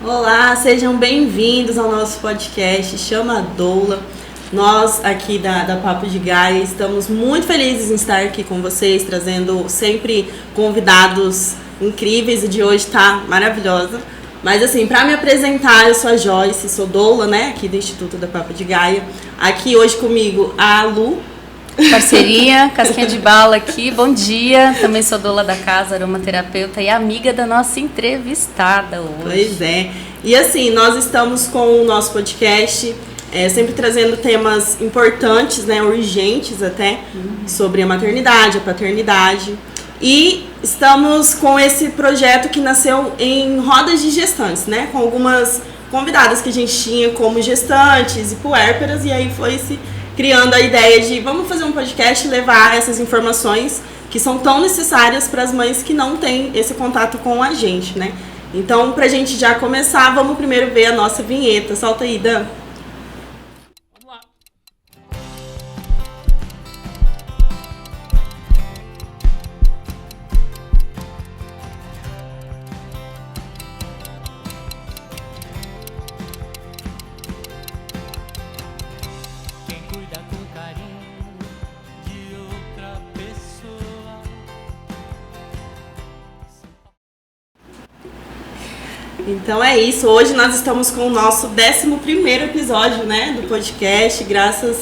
Olá, sejam bem-vindos ao nosso podcast Chama a Doula. Nós aqui da Papo de Gaia estamos muito felizes em estar aqui com vocês, trazendo sempre convidados incríveis, e de hoje tá maravilhosa. Mas assim, para me apresentar, eu sou a Joyce, sou doula, né, aqui do Instituto da Papo de Gaia. Aqui hoje comigo a Lu. Parceria, casquinha de bala aqui, bom dia. Também sou doula da casa, aromaterapeuta e amiga da nossa entrevistada hoje. Pois é. E assim, nós estamos com o nosso podcast, sempre trazendo temas importantes, né, urgentes até, sobre a maternidade, a paternidade. E estamos com esse projeto que nasceu em rodas de gestantes, né, com algumas convidadas que a gente tinha como gestantes e puérperas, e aí foi se criando a ideia de vamos fazer um podcast e levar essas informações que são tão necessárias para as mães que não têm esse contato com a gente, né? Então, pra gente já começar, vamos primeiro ver a nossa vinheta. Solta aí, Dan. Vamos lá. Então é isso, hoje nós estamos com o nosso 11º episódio, né, do podcast, graças,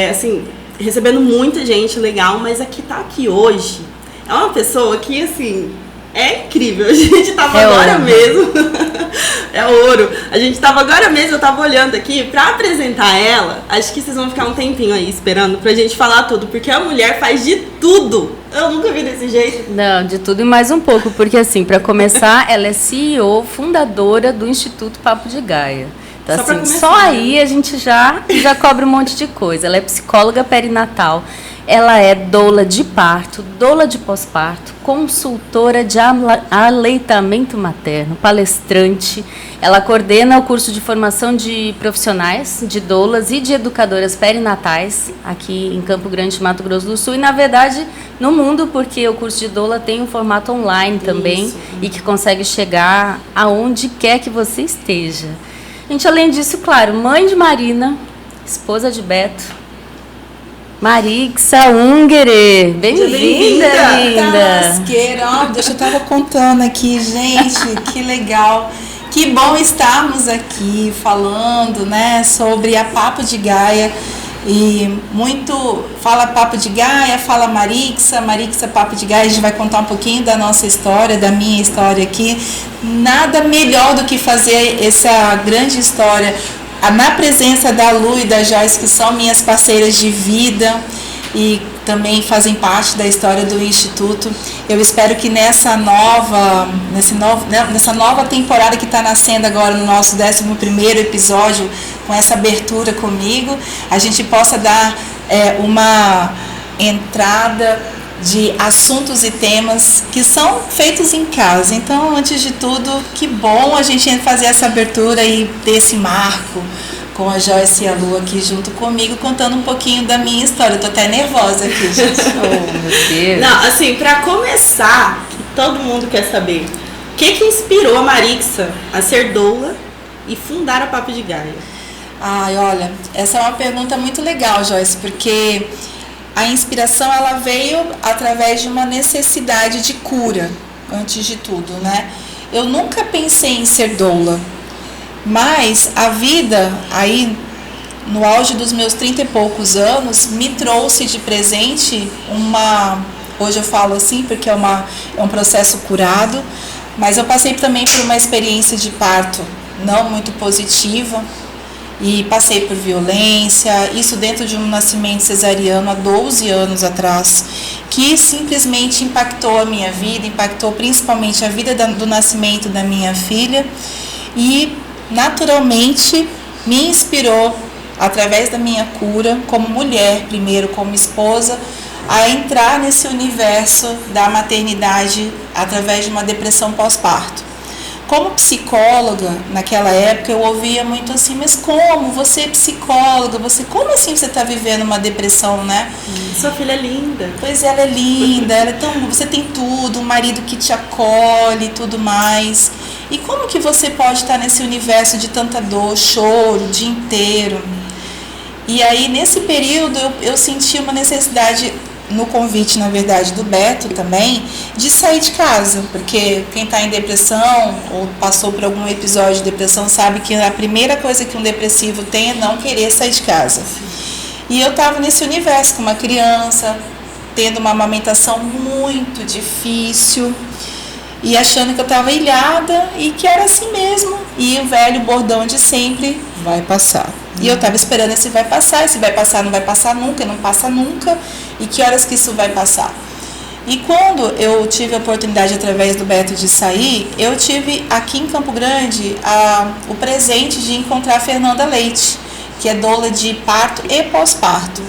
assim, recebendo muita gente legal, mas aqui hoje é uma pessoa que, assim, é incrível. A gente tava agora mesmo, é ouro, a gente tava agora mesmo, eu tava olhando aqui, pra apresentar ela, acho que vocês vão ficar um tempinho aí esperando pra gente falar tudo, porque a mulher faz de tudo. Eu nunca vi desse jeito. Não, de tudo e mais um pouco, porque assim, para começar, ela é CEO, fundadora do Instituto Papo de Gaia. Então só assim, começar, só aí a gente já cobre um monte de coisa. Ela é psicóloga perinatal, ela é doula de parto, doula de pós-parto, consultora de aleitamento materno, palestrante. Ela coordena o curso de formação de profissionais, de doulas e de educadoras perinatais aqui em Campo Grande, Mato Grosso do Sul. E, na verdade, no mundo, porque o curso de doula tem um formato online também. Isso. E que consegue chegar aonde quer que você esteja. Gente, além disso, claro, mãe de Marina, esposa de Beto, Marixa Ungere, bem-vinda, linda. Lasqueira, deixa eu tava contando aqui, gente, que legal, que bom estarmos aqui falando, né, sobre a Papo de Gaia. E muito fala Papo de Gaia, fala Marixa Papo de Gaia. A gente vai contar um pouquinho da nossa história, da minha história aqui. Nada melhor do que fazer essa grande história na presença da Lu e da Joyce, que são minhas parceiras de vida e também fazem parte da história do Instituto. Eu espero que nessa nova temporada que está nascendo agora, no nosso 11º episódio, com essa abertura comigo, a gente possa dar uma entrada de assuntos e temas que são feitos em casa. Então, antes de tudo, que bom a gente fazer essa abertura e ter esse marco com a Joyce e a Lu aqui junto comigo, contando um pouquinho da minha história. Eu tô até nervosa aqui, gente. Oh, meu Deus. Não, assim, pra começar, que todo mundo quer saber, o que inspirou a Marixa a ser doula e fundar a Papo de Gaia? Ai, olha, essa é uma pergunta muito legal, Joyce, porque a inspiração, ela veio através de uma necessidade de cura, antes de tudo, né? Eu nunca pensei em ser doula, mas a vida, aí, no auge dos meus 30 e poucos anos, me trouxe de presente hoje eu falo assim, porque é um processo curado, mas eu passei também por uma experiência de parto não muito positiva, e passei por violência, isso dentro de um nascimento cesariano há 12 anos atrás, que simplesmente impactou a minha vida, impactou principalmente a vida do nascimento da minha filha e naturalmente me inspirou, através da minha cura, como mulher, primeiro como esposa, a entrar nesse universo da maternidade através de uma depressão pós-parto. como psicóloga, naquela época, eu ouvia muito assim, mas como? Você é psicóloga, como assim você está vivendo uma depressão, né? Sua filha é linda. Pois ela é linda, você tem tudo, um marido que te acolhe e tudo mais. E como que você pode estar nesse universo de tanta dor, choro, o dia inteiro? E aí, nesse período, eu senti uma necessidade, no convite, na verdade, do Beto também, de sair de casa, porque quem está em depressão ou passou por algum episódio de depressão sabe que a primeira coisa que um depressivo tem é não querer sair de casa. E eu estava nesse universo com uma criança, tendo uma amamentação muito difícil e achando que eu estava ilhada e que era assim mesmo. E o velho bordão de sempre, vai passar. E eu estava esperando esse vai passar, não vai passar nunca, não passa nunca. E que horas que isso vai passar? E quando eu tive a oportunidade, através do Beto, de sair, eu tive aqui em Campo Grande o presente de encontrar a Fernanda Leite, que é doula de parto e pós-parto.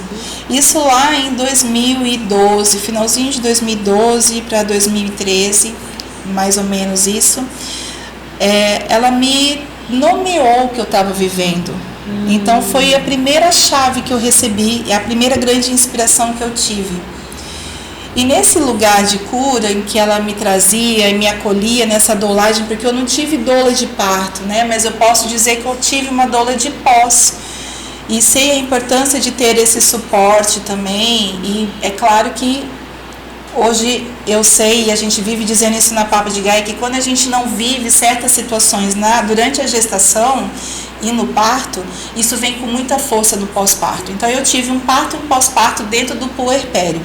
Isso lá em 2012, finalzinho de 2012 para 2013, mais ou menos isso. Ela me nomeou o que eu estava vivendo. Então foi a primeira chave que eu recebi, a primeira grande inspiração que eu tive. E nesse lugar de cura em que ela me trazia e me acolhia nessa doulagem, porque eu não tive doula de parto, né? Mas eu posso dizer que eu tive uma doula de pós. E sei a importância de ter esse suporte também. E é claro que hoje eu sei, e a gente vive dizendo isso na Papo de Gaia, que quando a gente não vive certas situações durante a gestação e no parto, isso vem com muita força no pós-parto. Então eu tive um parto e um pós-parto dentro do puerpério.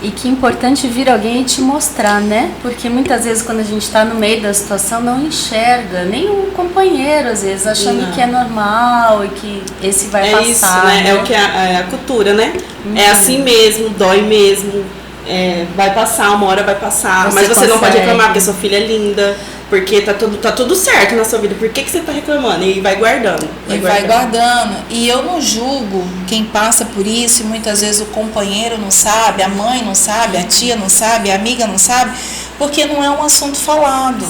E que importante vir alguém e te mostrar, né? Porque muitas vezes quando a gente está no meio da situação não enxerga, nem o companheiro às vezes, achando que é normal e que esse vai passar. É isso, né? É o que é a cultura, né? É assim mesmo, dói mesmo, vai passar, uma hora vai passar, mas você não pode reclamar porque sua filha é linda, porque tá tudo certo na sua vida, por que você tá reclamando? E vai guardando. Vai guardando. E eu não julgo quem passa por isso, e muitas vezes o companheiro não sabe, a mãe não sabe, a tia não sabe, a amiga não sabe, porque não é um assunto falado.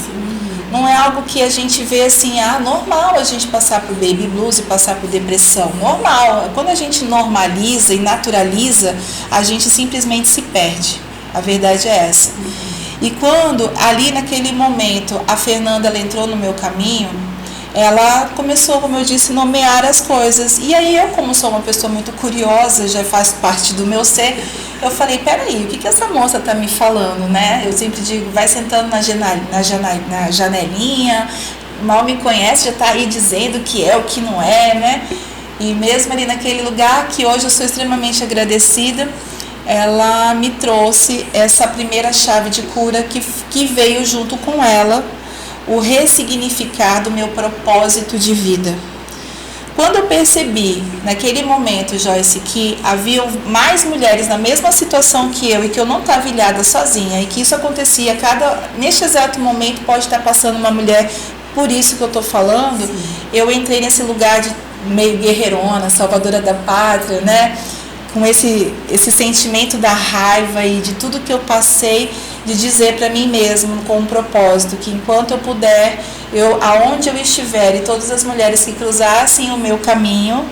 Não é algo que a gente vê assim, normal a gente passar por baby blues e passar por depressão. Normal. Quando a gente normaliza e naturaliza, a gente simplesmente se perde. A verdade é essa. E quando, ali naquele momento, a Fernanda ela entrou no meu caminho, ela começou, como eu disse, nomear as coisas. E aí eu, como sou uma pessoa muito curiosa, já faz parte do meu ser, eu falei, peraí, o que essa moça está me falando, né? Eu sempre digo, vai sentando na janelinha, mal me conhece, já está aí dizendo o que é, o que não é, né? E mesmo ali naquele lugar, que hoje eu sou extremamente agradecida, ela me trouxe essa primeira chave de cura que veio junto com ela, o ressignificar do meu propósito de vida. Quando eu percebi, naquele momento, Joyce, que haviam mais mulheres na mesma situação que eu e que eu não estava ilhada sozinha e que isso acontecia neste exato momento pode estar passando uma mulher, por isso que eu estou falando, eu entrei nesse lugar de meio guerreirona, salvadora da pátria, né? Com esse sentimento da raiva e de tudo que eu passei, de dizer para mim mesmo, com um propósito, que enquanto eu puder, aonde eu estiver e todas as mulheres que cruzassem o meu caminho,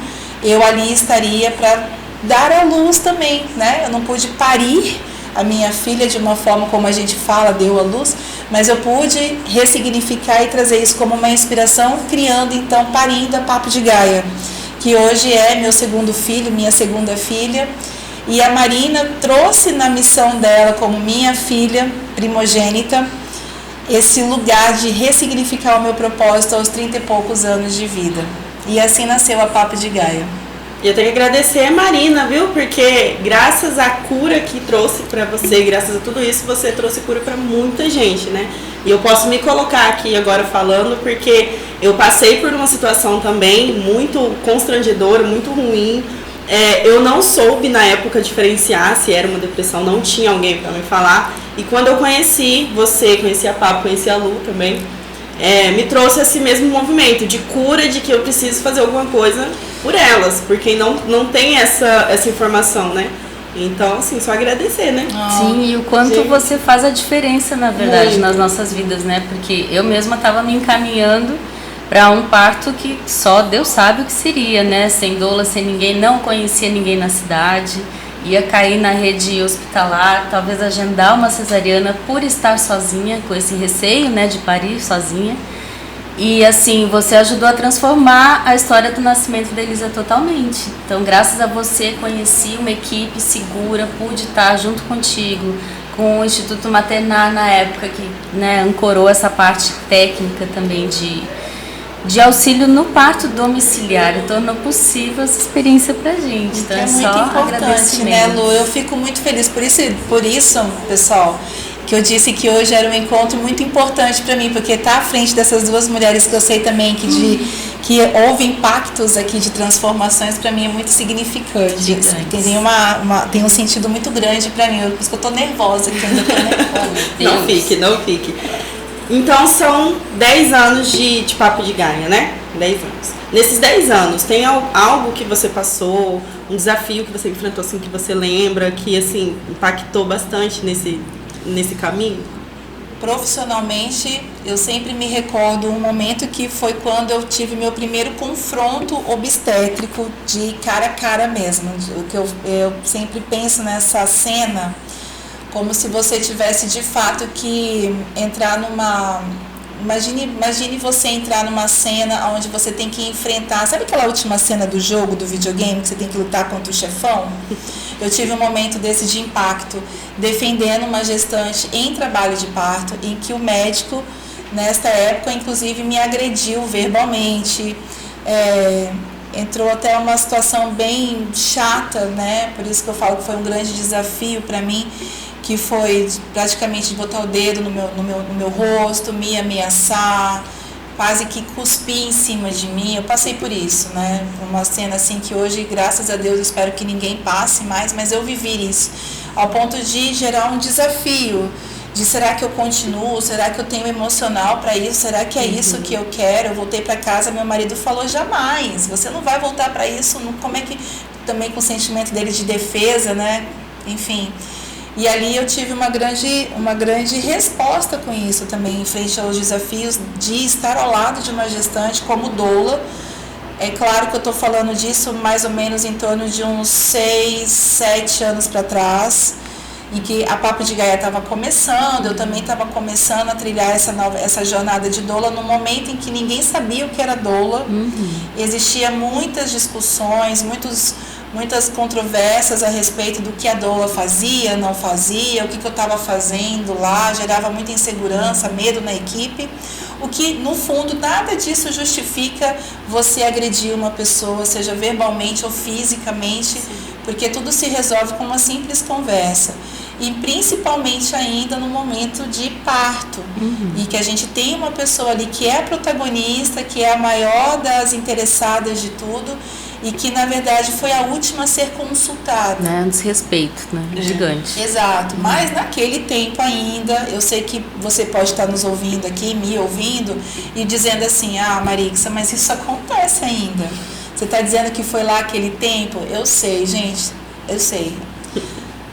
eu ali estaria para dar à luz também, né? Eu não pude parir a minha filha de uma forma como a gente fala, deu à luz, mas eu pude ressignificar e trazer isso como uma inspiração, criando então, parindo a Papo de Gaia, que hoje é meu segundo filho, minha segunda filha, e a Marina trouxe na missão dela, como minha filha primogênita, esse lugar de ressignificar o meu propósito aos 30 e poucos anos de vida. E assim nasceu a Papo de Gaia. E eu tenho que agradecer a Marina, viu? Porque graças à cura que trouxe para você, graças a tudo isso, você trouxe cura para muita gente, né? E eu posso me colocar aqui agora falando, porque eu passei por uma situação também muito constrangedora, muito ruim. Eu não soube na época diferenciar se era uma depressão, não tinha alguém para me falar. E quando eu conheci você, conheci a Papo, conheci a Lu também, me trouxe esse mesmo movimento de cura, de que eu preciso fazer alguma coisa por elas, porque não tem essa informação, né? Então, assim, só agradecer, né? Sim, e o quanto você faz a diferença, na verdade, nas nossas vidas, né? Porque eu mesma estava me encaminhando para um parto que só Deus sabe o que seria, né? Sem doula, sem ninguém, não conhecia ninguém na cidade, ia cair na rede hospitalar, talvez agendar uma cesariana por estar sozinha, com esse receio, né, de parir sozinha. E assim, você ajudou a transformar a história do nascimento da Elisa totalmente. Então, graças a você, conheci uma equipe segura, pude estar junto contigo, com o Instituto Maternar na época, que, né, ancorou essa parte técnica também de auxílio no parto domiciliar, e tornou possível essa experiência pra gente. Então, é muito importante, né, Lu? Eu fico muito feliz por isso, pessoal, que eu disse que hoje era um encontro muito importante para mim, porque estar à frente dessas duas mulheres que eu sei também que houve impactos aqui de transformações, para mim é muito significante. Tem um sentido muito grande para mim, por isso que eu tô nervosa aqui, ainda tô nervosa. Não fique. Então são 10 anos de Papo de Gaia, né? 10 anos. Nesses 10 anos, tem algo que você passou, um desafio que você enfrentou, assim, que você lembra, que, assim, impactou bastante nesse caminho? Profissionalmente, eu sempre me recordo um momento que foi quando eu tive meu primeiro confronto obstétrico de cara a cara mesmo. Eu sempre penso nessa cena como se você tivesse de fato que entrar numa... Imagine você entrar numa cena onde você tem que enfrentar... Sabe aquela última cena do jogo, do videogame, que você tem que lutar contra o chefão? Eu tive um momento desse de impacto, defendendo uma gestante em trabalho de parto, em que o médico, nesta época, inclusive, me agrediu verbalmente. Entrou até uma situação bem chata, né? Por isso que eu falo que foi um grande desafio para mim, que foi praticamente botar o dedo no meu rosto, me ameaçar, quase que cuspir em cima de mim. Eu passei por isso, né? Uma cena assim que hoje, graças a Deus, eu espero que ninguém passe mais, mas eu vivi isso, ao ponto de gerar um desafio, de será que eu continuo, será que eu tenho emocional para isso, será que é isso que eu quero? Eu voltei para casa, meu marido falou, jamais, você não vai voltar para isso, como é que, também com o sentimento dele de defesa, né? Enfim... E ali eu tive uma grande resposta com isso também, em frente aos desafios de estar ao lado de uma gestante como doula. É claro que eu estou falando disso mais ou menos em torno de uns 6, 7 anos para trás, em que a Papo de Gaia estava começando, eu também estava começando a trilhar essa jornada de doula no momento em que ninguém sabia o que era doula. Existia muitas discussões, muitas controvérsias a respeito do que a doula fazia, não fazia, o que eu estava fazendo lá, gerava muita insegurança, medo na equipe, o que, no fundo, nada disso justifica você agredir uma pessoa, seja verbalmente ou fisicamente, porque tudo se resolve com uma simples conversa. E principalmente ainda no momento de parto, e que a gente tem uma pessoa ali que é a protagonista, que é a maior das interessadas de tudo, e que na verdade foi a última a ser consultada. Um desrespeito, né? Gigante. Exato, mas naquele tempo ainda, eu sei que você pode estar nos ouvindo aqui, me ouvindo, e dizendo assim, Marixa, mas isso acontece ainda. Você está dizendo que foi lá aquele tempo? Eu sei, gente, eu sei.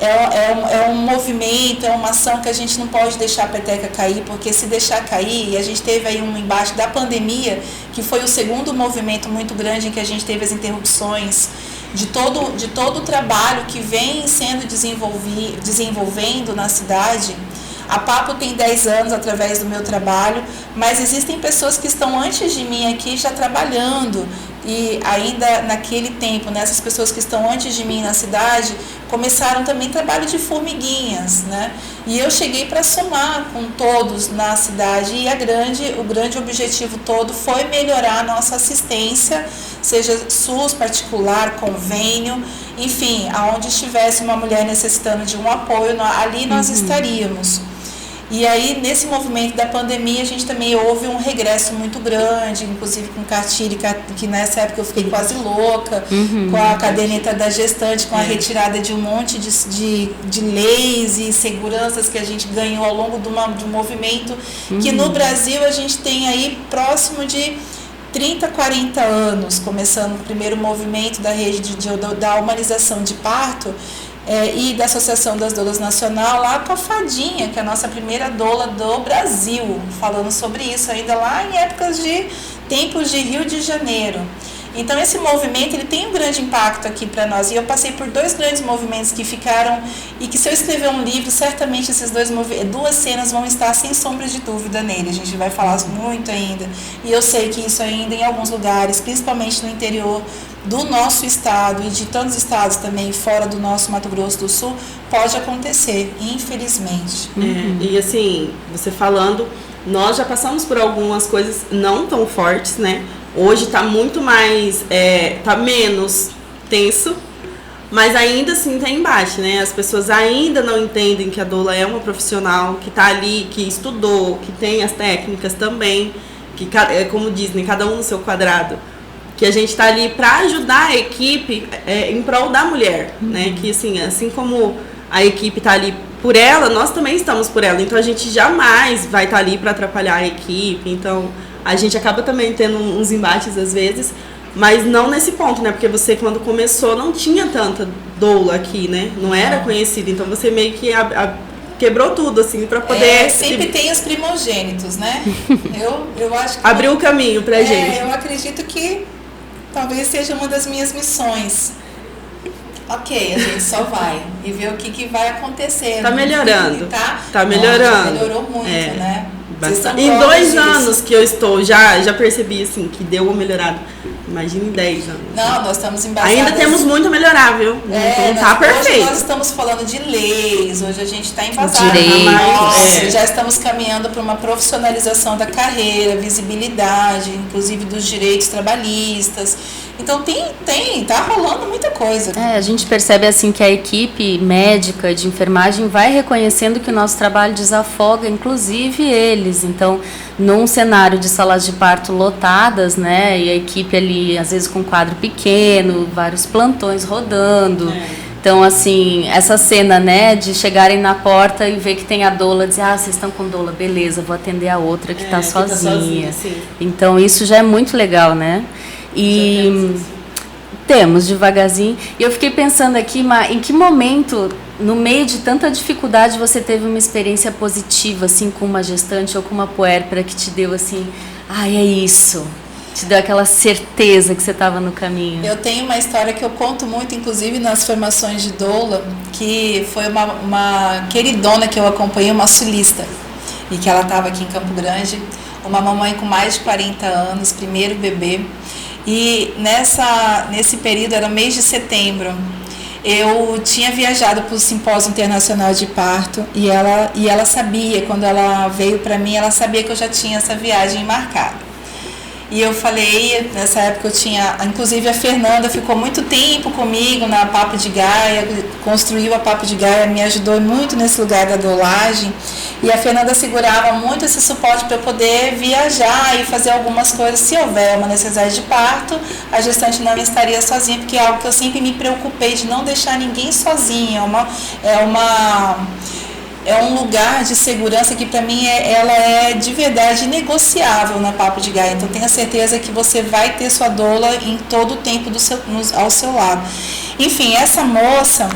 É um movimento, é uma ação que a gente não pode deixar a peteca cair, porque se deixar cair, e a gente teve aí um embate da pandemia, que foi o segundo movimento muito grande em que a gente teve as interrupções de todo o trabalho que vem sendo desenvolvendo na cidade. A Papo tem 10 anos através do meu trabalho, mas existem pessoas que estão antes de mim aqui já trabalhando, e ainda naquele tempo, né, essas pessoas que estão antes de mim na cidade começaram também trabalho de formiguinhas, né? E eu cheguei para somar com todos na cidade, e o grande objetivo todo foi melhorar a nossa assistência, seja SUS, particular, convênio, enfim, aonde estivesse uma mulher necessitando de um apoio, ali nós estaríamos. E aí, nesse movimento da pandemia, a gente também houve um regresso muito grande, inclusive com cartilha, que nessa época eu fiquei quase louca, com a caderneta da gestante, com a retirada de um monte de leis e seguranças que a gente ganhou ao longo de um movimento, que no Brasil a gente tem aí próximo de 30, 40 anos, começando o primeiro movimento da rede da humanização de parto, e da Associação das Doulas Nacional, lá com a Fadinha, que é a nossa primeira doula do Brasil, falando sobre isso ainda lá em épocas de tempos de Rio de Janeiro. Então esse movimento ele tem um grande impacto aqui para nós, e eu passei por 2 grandes movimentos que ficaram, e que se eu escrever um livro, certamente esses 2 cenas vão estar sem sombra de dúvida nele, a gente vai falar muito ainda, e eu sei que isso ainda em alguns lugares, principalmente no interior do nosso estado e de tantos estados também fora do nosso Mato Grosso do Sul, pode acontecer, infelizmente. E assim, você falando, nós já passamos por algumas coisas não tão fortes, né? Hoje está muito mais, tá menos tenso, mas ainda assim tem embate, né? As pessoas ainda não entendem que a doula é uma profissional, que está ali, que estudou, que tem as técnicas também, que, como dizem, cada um no seu quadrado, que a gente está ali para ajudar a equipe em prol da mulher, né? Que assim como a equipe está ali por ela, nós também estamos por ela, então a gente jamais vai estar ali para atrapalhar a equipe, então a gente acaba também tendo uns embates às vezes, mas não nesse ponto, né? Porque você, quando começou, não tinha tanta doula aqui, né? Não era conhecida, então você meio que quebrou tudo, assim, para poder... sempre tem os primogênitos, né? Eu acho que... Abriu o caminho pra gente. Eu acredito que talvez seja uma das minhas missões. Ok, a gente só vai e ver o que vai acontecer. Tá melhorando. Tá melhorando. Melhorou muito, né? Em 2 anos que eu estou, já percebi assim, que deu uma melhorada. Imagina em 10 anos. Não, nós estamos embasadas. Ainda temos muito a melhorar, viu? Não tá perfeito. Hoje nós estamos falando de leis, hoje a gente está embasado. Já estamos caminhando para uma profissionalização da carreira, visibilidade, inclusive dos direitos trabalhistas. Então tá rolando muita coisa. A gente percebe assim que a equipe médica de enfermagem vai reconhecendo que o nosso trabalho desafoga, inclusive eles. Então, num cenário de salas de parto lotadas, né, e a equipe ali, às vezes com quadro pequeno, vários plantões rodando. Então, assim, essa cena, né, de chegarem na porta e ver que tem a doula, dizer, vocês estão com doula, beleza, vou atender a outra que tá sozinha. Então, isso já é muito legal, né? E temos devagarzinho. E eu fiquei pensando aqui, em que momento, no meio de tanta dificuldade, você teve uma experiência positiva, assim, com uma gestante ou com uma puérpera que te deu assim, é isso, te deu aquela certeza que você estava no caminho? Eu tenho uma história que eu conto muito, inclusive nas formações de doula, que foi uma queridona que eu acompanhei, uma sulista, e que ela estava aqui em Campo Grande, uma mamãe com mais de 40 anos, primeiro bebê. E nesse período, era o mês de setembro, eu tinha viajado para o Simpósio Internacional de Parto e ela sabia, quando ela veio para mim, ela sabia que eu já tinha essa viagem marcada. E eu falei, nessa época eu tinha, inclusive a Fernanda ficou muito tempo comigo na Papo de Gaia, construiu a Papo de Gaia, me ajudou muito nesse lugar da doulagem. E a Fernanda segurava muito esse suporte para eu poder viajar e fazer algumas coisas. Se houver uma necessidade de parto, a gestante não estaria sozinha, porque é algo que eu sempre me preocupei de não deixar ninguém sozinha. É um lugar de segurança que para mim ela é de verdade negociável na Papo de Gaia. Então tenha certeza que você vai ter sua doula em todo o tempo ao seu lado. Enfim, essa moça,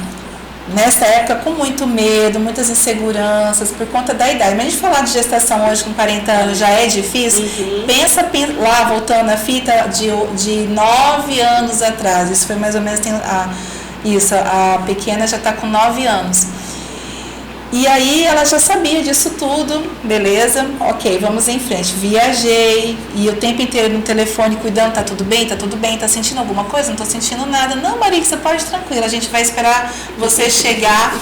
nessa época, com muito medo, muitas inseguranças por conta da idade. Mas a gente falar de gestação hoje com 40 anos já é difícil. Pensa lá, voltando a fita de 9 anos atrás. Isso foi mais ou menos... a pequena já está com 9 anos. E aí ela já sabia disso tudo, beleza, ok, vamos em frente. Viajei, e o tempo inteiro no telefone cuidando, tá tudo bem, tá sentindo alguma coisa? Não tô sentindo nada. Não, Maria, você pode ir tranquila, a gente vai esperar você chegar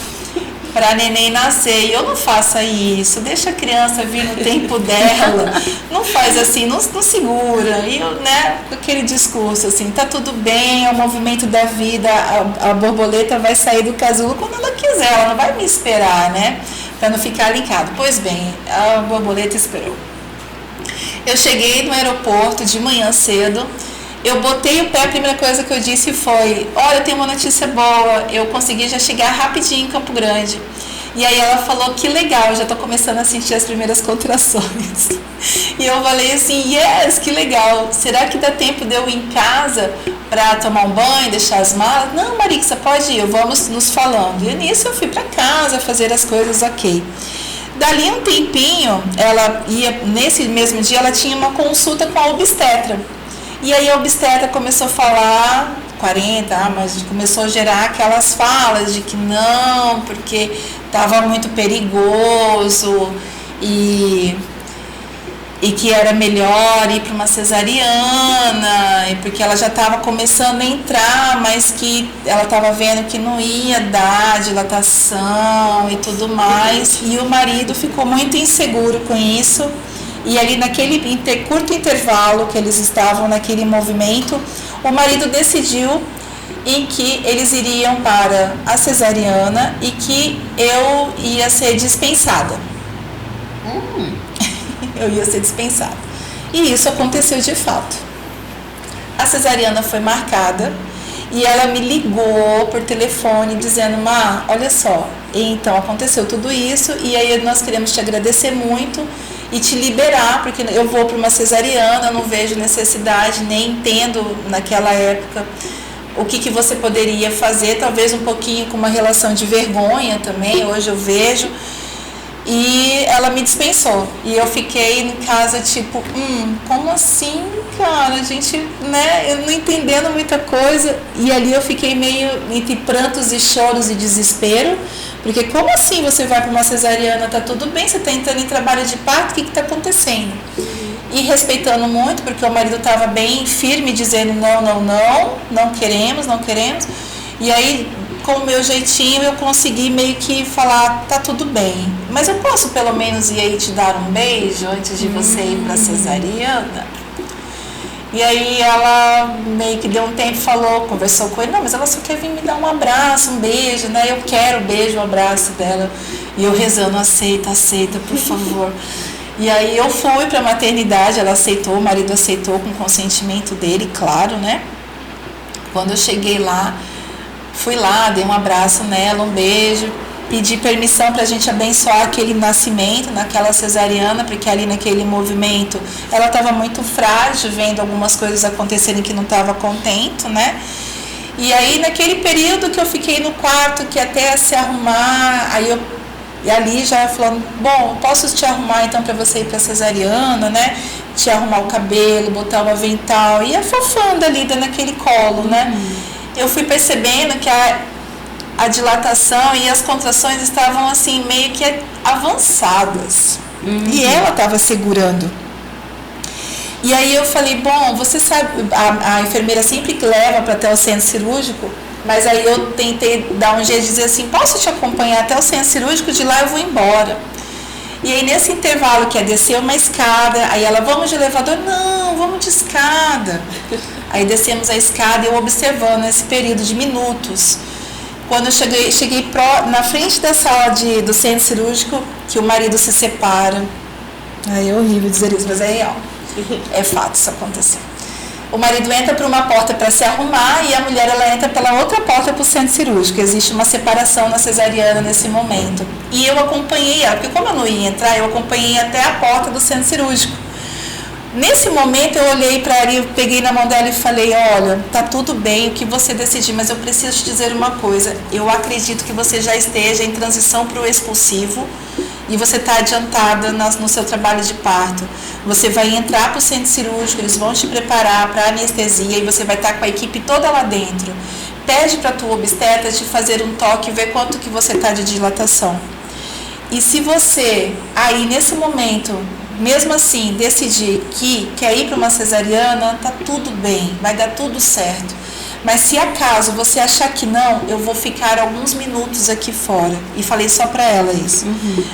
para neném nascer. E eu não faça isso, deixa a criança vir no tempo dela, não faz assim, não segura. E eu, com aquele discurso assim, tá tudo bem, é o movimento da vida, a borboleta vai sair do casulo quando ela quiser, ela não vai me esperar, para não ficar linkado. Pois bem, a borboleta esperou. Eu cheguei no aeroporto de manhã cedo, eu botei o pé, a primeira coisa que eu disse foi, olha, eu tenho uma notícia boa, eu consegui já chegar rapidinho em Campo Grande. E aí ela falou, que legal, eu já tô começando a sentir as primeiras contrações. E eu falei assim, yes, que legal. Será que dá tempo de eu ir em casa para tomar um banho, deixar as malas? Não, Marixa, pode ir, vamos nos falando. E nisso eu fui para casa fazer as coisas, ok. Dali um tempinho, ela ia, nesse mesmo dia, ela tinha uma consulta com a obstetra. E aí a obstetra começou a falar, mas começou a gerar aquelas falas de que não, porque estava muito perigoso e que era melhor ir para uma cesariana, e porque ela já estava começando a entrar, mas que ela estava vendo que não ia dar dilatação e tudo mais. E o marido ficou muito inseguro com isso. E ali naquele curto intervalo que eles estavam naquele movimento, o marido decidiu em que eles iriam para a cesariana e que eu ia ser dispensada. Eu ia ser dispensada. E isso aconteceu de fato. A cesariana foi marcada e ela me ligou por telefone dizendo, Má, olha só, então aconteceu tudo isso e aí nós queremos te agradecer muito e te liberar, porque eu vou para uma cesariana, eu não vejo necessidade, nem entendo naquela época o que você poderia fazer, talvez um pouquinho com uma relação de vergonha também, hoje eu vejo. E ela me dispensou. E eu fiquei em casa tipo, como assim, cara? A gente, né, eu não entendendo muita coisa. E ali eu fiquei meio entre prantos e choros e desespero. Porque como assim você vai para uma cesariana, tá tudo bem, você tá entrando em trabalho de parto, o que tá acontecendo? E respeitando muito, porque o marido estava bem firme, dizendo não queremos. E aí, com o meu jeitinho, eu consegui meio que falar, tá tudo bem. Mas eu posso pelo menos ir aí te dar um beijo antes de você ir pra cesariana? E aí ela meio que deu um tempo, conversou com ele, não, mas ela só quer vir me dar um abraço, um beijo, né? Eu quero o beijo, o abraço dela. E eu rezando, aceita, por favor. E aí eu fui pra maternidade, ela aceitou, o marido aceitou com o consentimento dele, claro, né? Quando eu cheguei lá, fui lá, dei um abraço nela, um beijo, pedi permissão para a gente abençoar aquele nascimento, naquela cesariana, porque ali naquele movimento ela estava muito frágil, vendo algumas coisas acontecerem que não estava contente, né? E aí naquele período que eu fiquei no quarto, que até se arrumar, e ali já falando, bom, posso te arrumar então para você ir para cesariana, né? Te arrumar o cabelo, botar o avental, e afofando ali, dando aquele colo, né? Eu fui percebendo que a dilatação e as contrações estavam assim meio que avançadas. E ela estava segurando. E aí eu falei, bom, você sabe, a enfermeira sempre leva para até o centro cirúrgico, mas aí eu tentei dar um jeito de dizer assim, posso te acompanhar até o centro cirúrgico, de lá eu vou embora. E aí nesse intervalo que é descer uma escada, aí ela, vamos de elevador? Não, vamos de escada. Aí descemos a escada e eu observando esse período de minutos. Quando eu cheguei na frente da sala do centro cirúrgico, que o marido se separa. Aí é horrível dizer isso, mas é real. É fato, isso aconteceu. O marido entra por uma porta para se arrumar e a mulher ela entra pela outra porta para o centro cirúrgico. Existe uma separação na cesariana nesse momento. E eu acompanhei ela, porque como eu não ia entrar, eu acompanhei até a porta do centro cirúrgico. Nesse momento eu olhei para ela, eu peguei na mão dela e falei, olha, tá tudo bem o que você decidir, mas eu preciso te dizer uma coisa, eu acredito que você já esteja em transição para o expulsivo e você está adiantada no seu trabalho de parto. Você vai entrar para o centro cirúrgico, eles vão te preparar para anestesia e você vai estar com a equipe toda lá dentro. Pede para a tua obstetra te fazer um toque e ver quanto que você está de dilatação. E se você, aí nesse momento, mesmo assim, decidir que quer ir para uma cesariana, tá tudo bem, vai dar tudo certo. Mas se acaso você achar que não, eu vou ficar alguns minutos aqui fora. E falei só pra ela isso.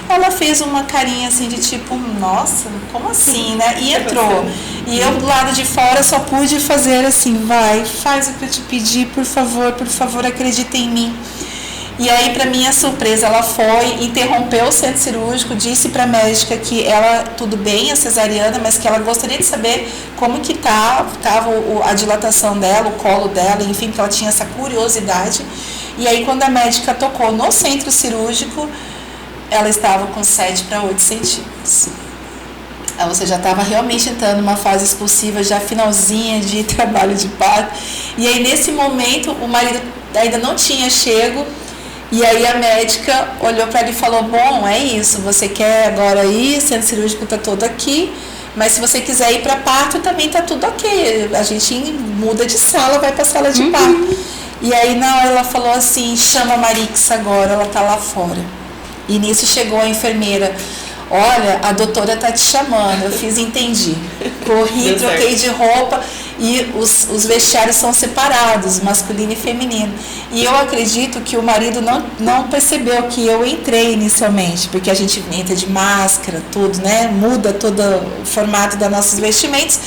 Ela fez uma carinha assim de tipo, nossa, como assim, né? E entrou. E eu do lado de fora só pude fazer assim, vai, faz o que eu te pedi, por favor, acredita em mim. E aí, para minha surpresa, ela foi, interrompeu o centro cirúrgico, disse para a médica que ela, tudo bem, a cesariana, mas que ela gostaria de saber como que estava a dilatação dela, o colo dela, enfim, que ela tinha essa curiosidade. E aí, quando a médica tocou no centro cirúrgico, ela estava com 7 para 8 centímetros. Você já estava realmente entrando numa fase expulsiva, já finalzinha de trabalho de parto. E aí, nesse momento, o marido ainda não tinha chego. E aí a médica olhou para ele e falou, bom, é isso, você quer agora ir, o centro cirúrgico está todo aqui, mas se você quiser ir para parto, também está tudo ok. A gente muda de sala, vai para a sala de parto. E aí, na hora, ela falou assim, chama a Marix agora, ela está lá fora. E nisso chegou a enfermeira. Olha, a doutora tá te chamando. Eu entendi. Corri, troquei de roupa e os vestiários são separados, masculino e feminino. E eu acredito que o marido não percebeu que eu entrei inicialmente, porque a gente entra de máscara, tudo, né? Muda todo o formato dos nossos vestimentos.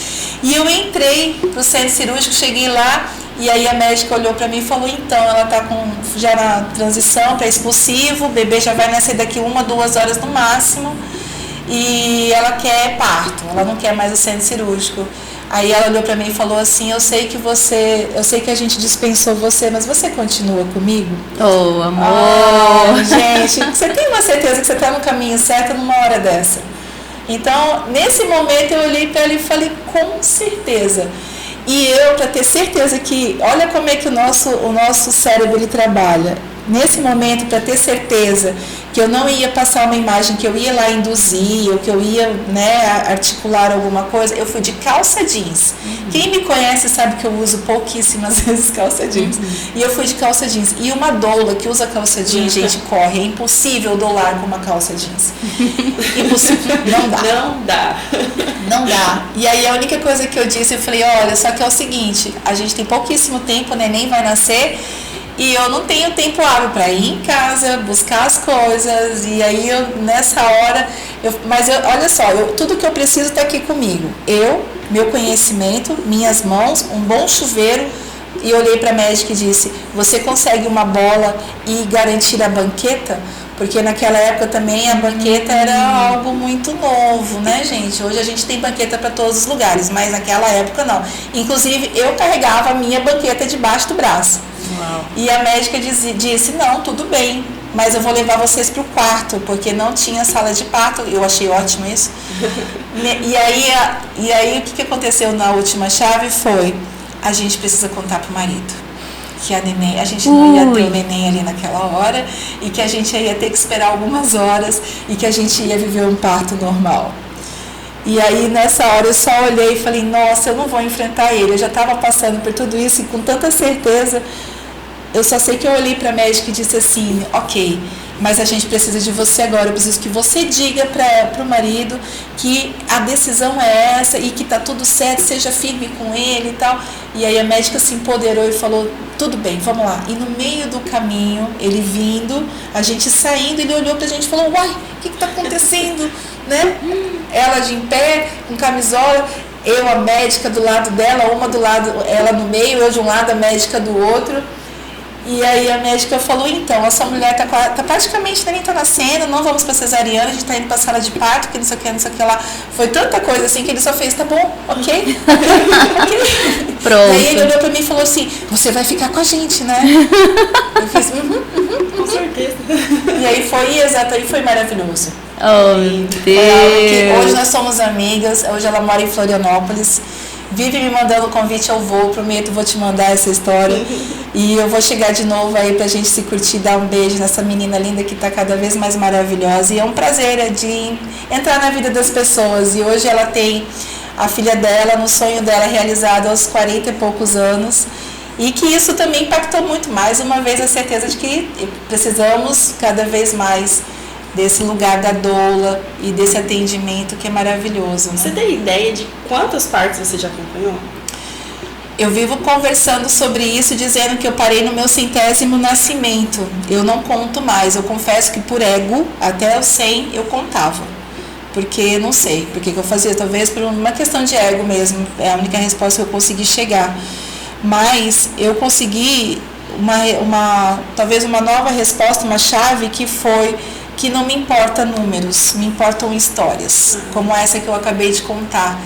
E eu entrei pro centro cirúrgico, cheguei lá. E aí a médica olhou para mim e falou, então, ela está já na transição para expulsivo, o bebê já vai nascer daqui 1-2 horas no máximo, e ela quer parto, ela não quer mais o centro cirúrgico. Aí ela olhou para mim e falou assim, eu sei que a gente dispensou você, mas você continua comigo? Oh, amor! Gente, você tem uma certeza que você está no caminho certo numa hora dessa? Então, nesse momento eu olhei para ela e falei, com certeza. E eu, para ter certeza que, olha como é que o nosso cérebro ele trabalha. Nesse momento, para ter certeza que eu não ia passar uma imagem, que eu ia lá induzir, ou que eu ia, né, articular alguma coisa, eu fui de calça jeans. Quem me conhece sabe que eu uso pouquíssimas vezes calça jeans. E eu fui de calça jeans. E uma doula que usa calça jeans, gente, corre. É impossível doular com uma calça jeans. Impossível. Não dá. Não dá. Não dá. E aí a única coisa que eu disse, eu falei, olha, só que é o seguinte, a gente tem pouquíssimo tempo, o neném vai nascer, e eu não tenho tempo hábil para ir em casa, buscar as coisas, e aí nessa hora, olha só, tudo que eu preciso está aqui comigo. Meu conhecimento, minhas mãos, um bom chuveiro, e olhei para a médica e disse, você consegue uma bola e garantir a banqueta? Porque naquela época também a banqueta era algo muito novo, né, gente? Hoje a gente tem banqueta para todos os lugares, mas naquela época não. Inclusive, eu carregava a minha banqueta debaixo do braço. Uau. E a médica disse, não, tudo bem, mas eu vou levar vocês para o quarto, porque não tinha sala de parto. Eu achei ótimo isso. E aí o que aconteceu na última chave foi, a gente precisa contar para o marido que a gente não ia ter o neném ali naquela hora, e que a gente ia ter que esperar algumas horas, e que a gente ia viver um parto normal. E aí nessa hora eu só olhei e falei, nossa, eu não vou enfrentar ele. Eu já estava passando por tudo isso e com tanta certeza. Eu só sei que eu olhei para a médica e disse assim, ok, mas a gente precisa de você agora, eu preciso que você diga para o marido que a decisão é essa e que está tudo certo, seja firme com ele e tal. E aí a médica se empoderou e falou, tudo bem, vamos lá. E no meio do caminho, ele vindo, a gente saindo, ele olhou para a gente e falou, uai, o que está acontecendo? Né? Ela de em pé, com camisola, eu a médica do lado dela, uma do lado, ela no meio, eu de um lado, a médica do outro. E aí a médica falou, então, essa mulher tá praticamente nem tá nascendo, não vamos pra cesariana, a gente tá indo pra sala de parto, que não sei o que lá. Foi tanta coisa assim que ele só fez, tá bom, ok? Ok. Pronto. Aí ele olhou pra mim e falou assim, você vai ficar com a gente, né? Eu fiz, com certeza. E aí foi maravilhoso. Oh, meu Deus. Foi algo que hoje nós somos amigas, hoje ela mora em Florianópolis. Vive me mandando convite, eu vou, prometo, vou te mandar essa história. E eu vou chegar de novo aí pra gente se curtir, dar um beijo nessa menina linda que tá cada vez mais maravilhosa. E é um prazer de entrar na vida das pessoas. E hoje ela tem a filha dela, no sonho dela realizado aos 40 e poucos anos. E que isso também impactou muito, mais uma vez, a certeza de que precisamos cada vez mais desse lugar da doula e desse atendimento que é maravilhoso. Né? Você tem ideia de quantos partos você já acompanhou? Eu vivo conversando sobre isso, dizendo que eu parei no meu 100º nascimento. Eu não conto mais. Eu confesso que por ego, até os 100 eu contava. Porque não sei por que eu fazia. Talvez por uma questão de ego mesmo. É a única resposta que eu consegui chegar. Mas eu consegui talvez uma nova resposta, uma chave que foi que não me importa números, me importam histórias, como essa que eu acabei de contar.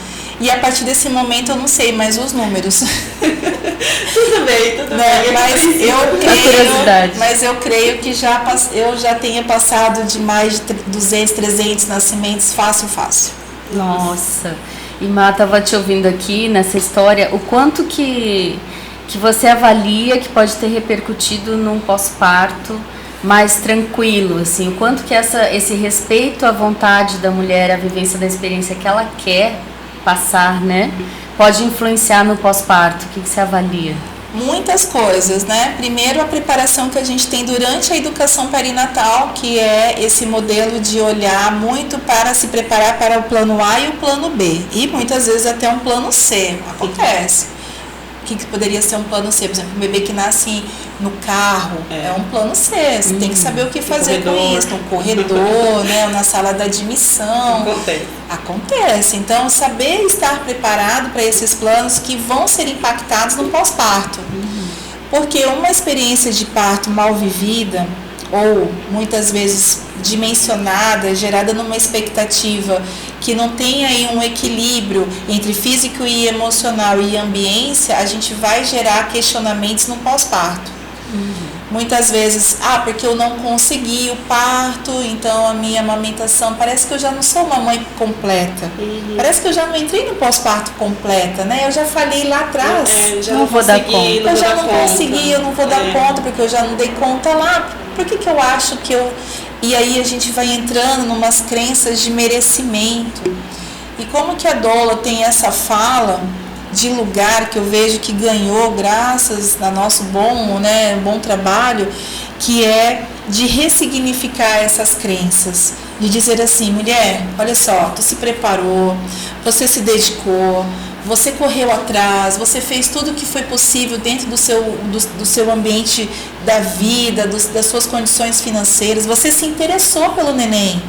E a partir desse momento eu não sei mais os números. Tudo bem. Mas eu creio que eu já tenha passado de mais de 200, 300 nascimentos fácil. Nossa. E Má, estava te ouvindo aqui nessa história, o quanto que você avalia que pode ter repercutido num pós-parto mais tranquilo, assim, o quanto que esse respeito à vontade da mulher, a vivência da experiência que ela quer passar, né, pode influenciar no pós-parto. O que você avalia? Muitas coisas, né? Primeiro, a preparação que a gente tem durante a educação perinatal, que é esse modelo de olhar muito para se preparar para o plano A e o plano B, e muitas vezes até um plano C, acontece. O que poderia ser um plano C? Por exemplo, um bebê que nasce no carro, é um plano C. Você tem que saber o que fazer com isso, no corredor, né, na sala da admissão. Acontece. Então, saber estar preparado para esses planos que vão ser impactados no pós-parto. Porque uma experiência de parto mal vivida, ou muitas vezes dimensionada, gerada numa expectativa que não tem aí um equilíbrio entre físico e emocional e ambiência, a gente vai gerar questionamentos no pós-parto. Muitas vezes, porque eu não consegui o parto, então a minha amamentação, parece que eu já não sou uma mãe completa. Parece que eu já não entrei no pós-parto completa, né? Eu já falei lá atrás. Eu não vou dar conta. Eu já não consegui, eu não vou dar conta, porque eu já não dei conta lá. Por que eu acho que eu... E aí a gente vai entrando numas crenças de merecimento. E como que a doula tem essa fala de lugar que eu vejo que ganhou graças ao nosso bom trabalho, que é de ressignificar essas crenças, de dizer assim, mulher, olha só, tu se preparou, você se dedicou, você correu atrás, você fez tudo o que foi possível dentro do seu ambiente da vida, das suas condições financeiras, você se interessou pelo neném,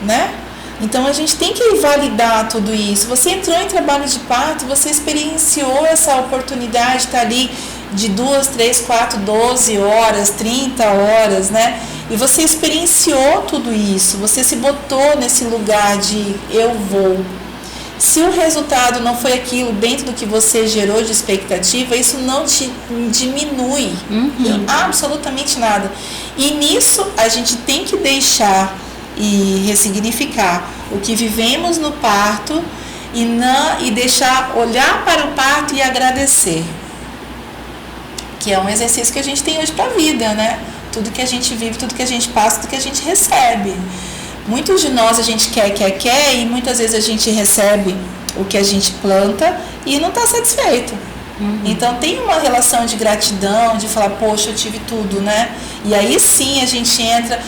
né? Então a gente tem que validar tudo isso. Você entrou em trabalho de parto, você experienciou essa oportunidade de estar ali de 2, 3, 4, 12 horas, 30 horas, né? E você experienciou tudo isso, você se botou nesse lugar de eu vou. Se o resultado não foi aquilo dentro do que você gerou de expectativa, isso não te diminui absolutamente nada. E nisso a gente tem que deixar e ressignificar o que vivemos no parto e deixar olhar para o parto e agradecer, que é um exercício que a gente tem hoje para a vida, né? Tudo que a gente vive, tudo que a gente passa, tudo que a gente recebe. Muitos de nós a gente quer e muitas vezes a gente recebe o que a gente planta e não está satisfeito. Então tem uma relação de gratidão, de falar, poxa, eu tive tudo, né? E aí sim a gente entra,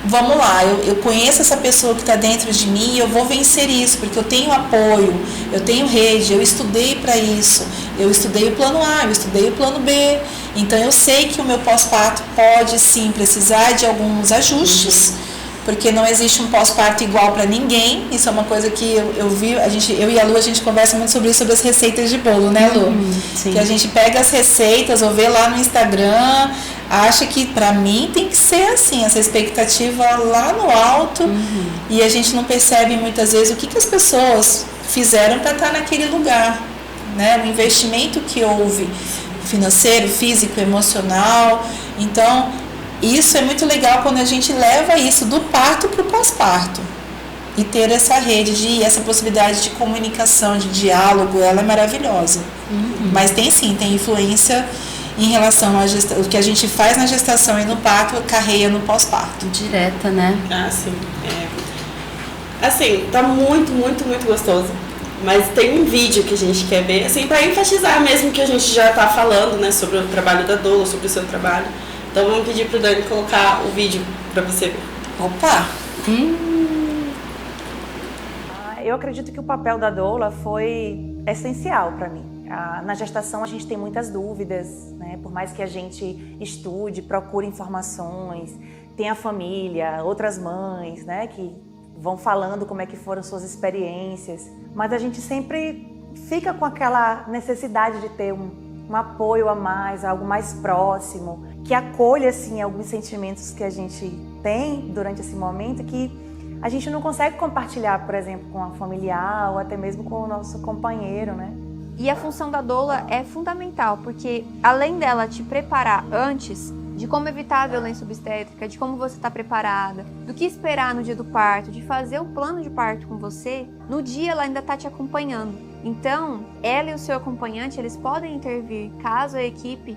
vamos lá, eu conheço essa pessoa que está dentro de mim e eu vou vencer isso, porque eu tenho apoio, eu tenho rede, eu estudei para isso, eu estudei o plano A, eu estudei o plano B, então eu sei que o meu pós-parto pode sim precisar de alguns ajustes, porque não existe um pós-parto igual para ninguém. Isso é uma coisa que eu vi, eu e a Lu, a gente conversa muito sobre isso, sobre as receitas de bolo, né, Lu? Sim. Que a gente pega as receitas ou vê lá no Instagram, acha que para mim tem que ser assim, essa expectativa lá no alto, e a gente não percebe muitas vezes o que as pessoas fizeram para estar naquele lugar, né? O investimento que houve, financeiro, físico, emocional. Então, isso é muito legal quando a gente leva isso do parto para o pós-parto. E ter essa rede, essa possibilidade de comunicação, de diálogo, ela é maravilhosa. Mas tem influência em relação ao que a gente faz na gestação e no parto, carreia no pós-parto. Direta, né? Sim. Assim, tá muito, muito, muito gostoso. Mas tem um vídeo que a gente quer ver, assim, para enfatizar mesmo que a gente já tá falando, né, sobre o trabalho da doula, sobre o seu trabalho. Então vamos pedir pro Dani colocar o vídeo para você ver. Opa! Eu acredito que o papel da doula foi essencial para mim. Na gestação a gente tem muitas dúvidas, né? Por mais que a gente estude, procure informações, tem a família, outras mães, né? Que vão falando como é que foram suas experiências. Mas a gente sempre fica com aquela necessidade de ter um apoio a mais, algo mais próximo, que acolha assim, alguns sentimentos que a gente tem durante esse momento, que a gente não consegue compartilhar, por exemplo, com a familiar ou até mesmo com o nosso companheiro, né? E a função da doula é fundamental, porque além dela te preparar antes de como evitar a violência obstétrica, de como você está preparada, do que esperar no dia do parto, de fazer o plano de parto com você, no dia ela ainda está te acompanhando. Então, ela e o seu acompanhante, eles podem intervir caso a equipe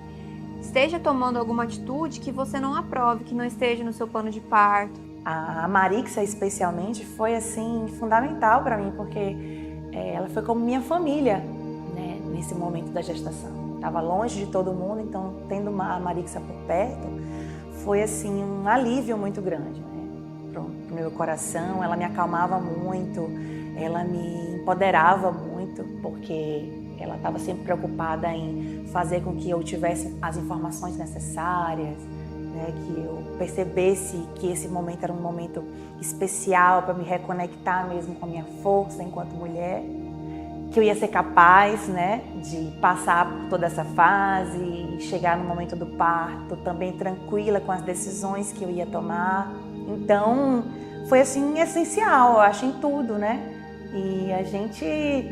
esteja tomando alguma atitude que você não aprove, que não esteja no seu plano de parto. A Marixa, especialmente, foi assim fundamental para mim, porque ela foi como minha família, né, nesse momento da gestação. Estava longe de todo mundo, então tendo a Marixa por perto foi assim um alívio muito grande, né, pro meu coração. Ela me acalmava muito, ela me empoderava muito, porque ela estava sempre preocupada em fazer com que eu tivesse as informações necessárias, né, que eu percebesse que esse momento era um momento especial para me reconectar mesmo com a minha força enquanto mulher, que eu ia ser capaz, né, de passar por toda essa fase e chegar no momento do parto também tranquila com as decisões que eu ia tomar. Então, foi assim essencial, eu acho, em tudo, né? E a gente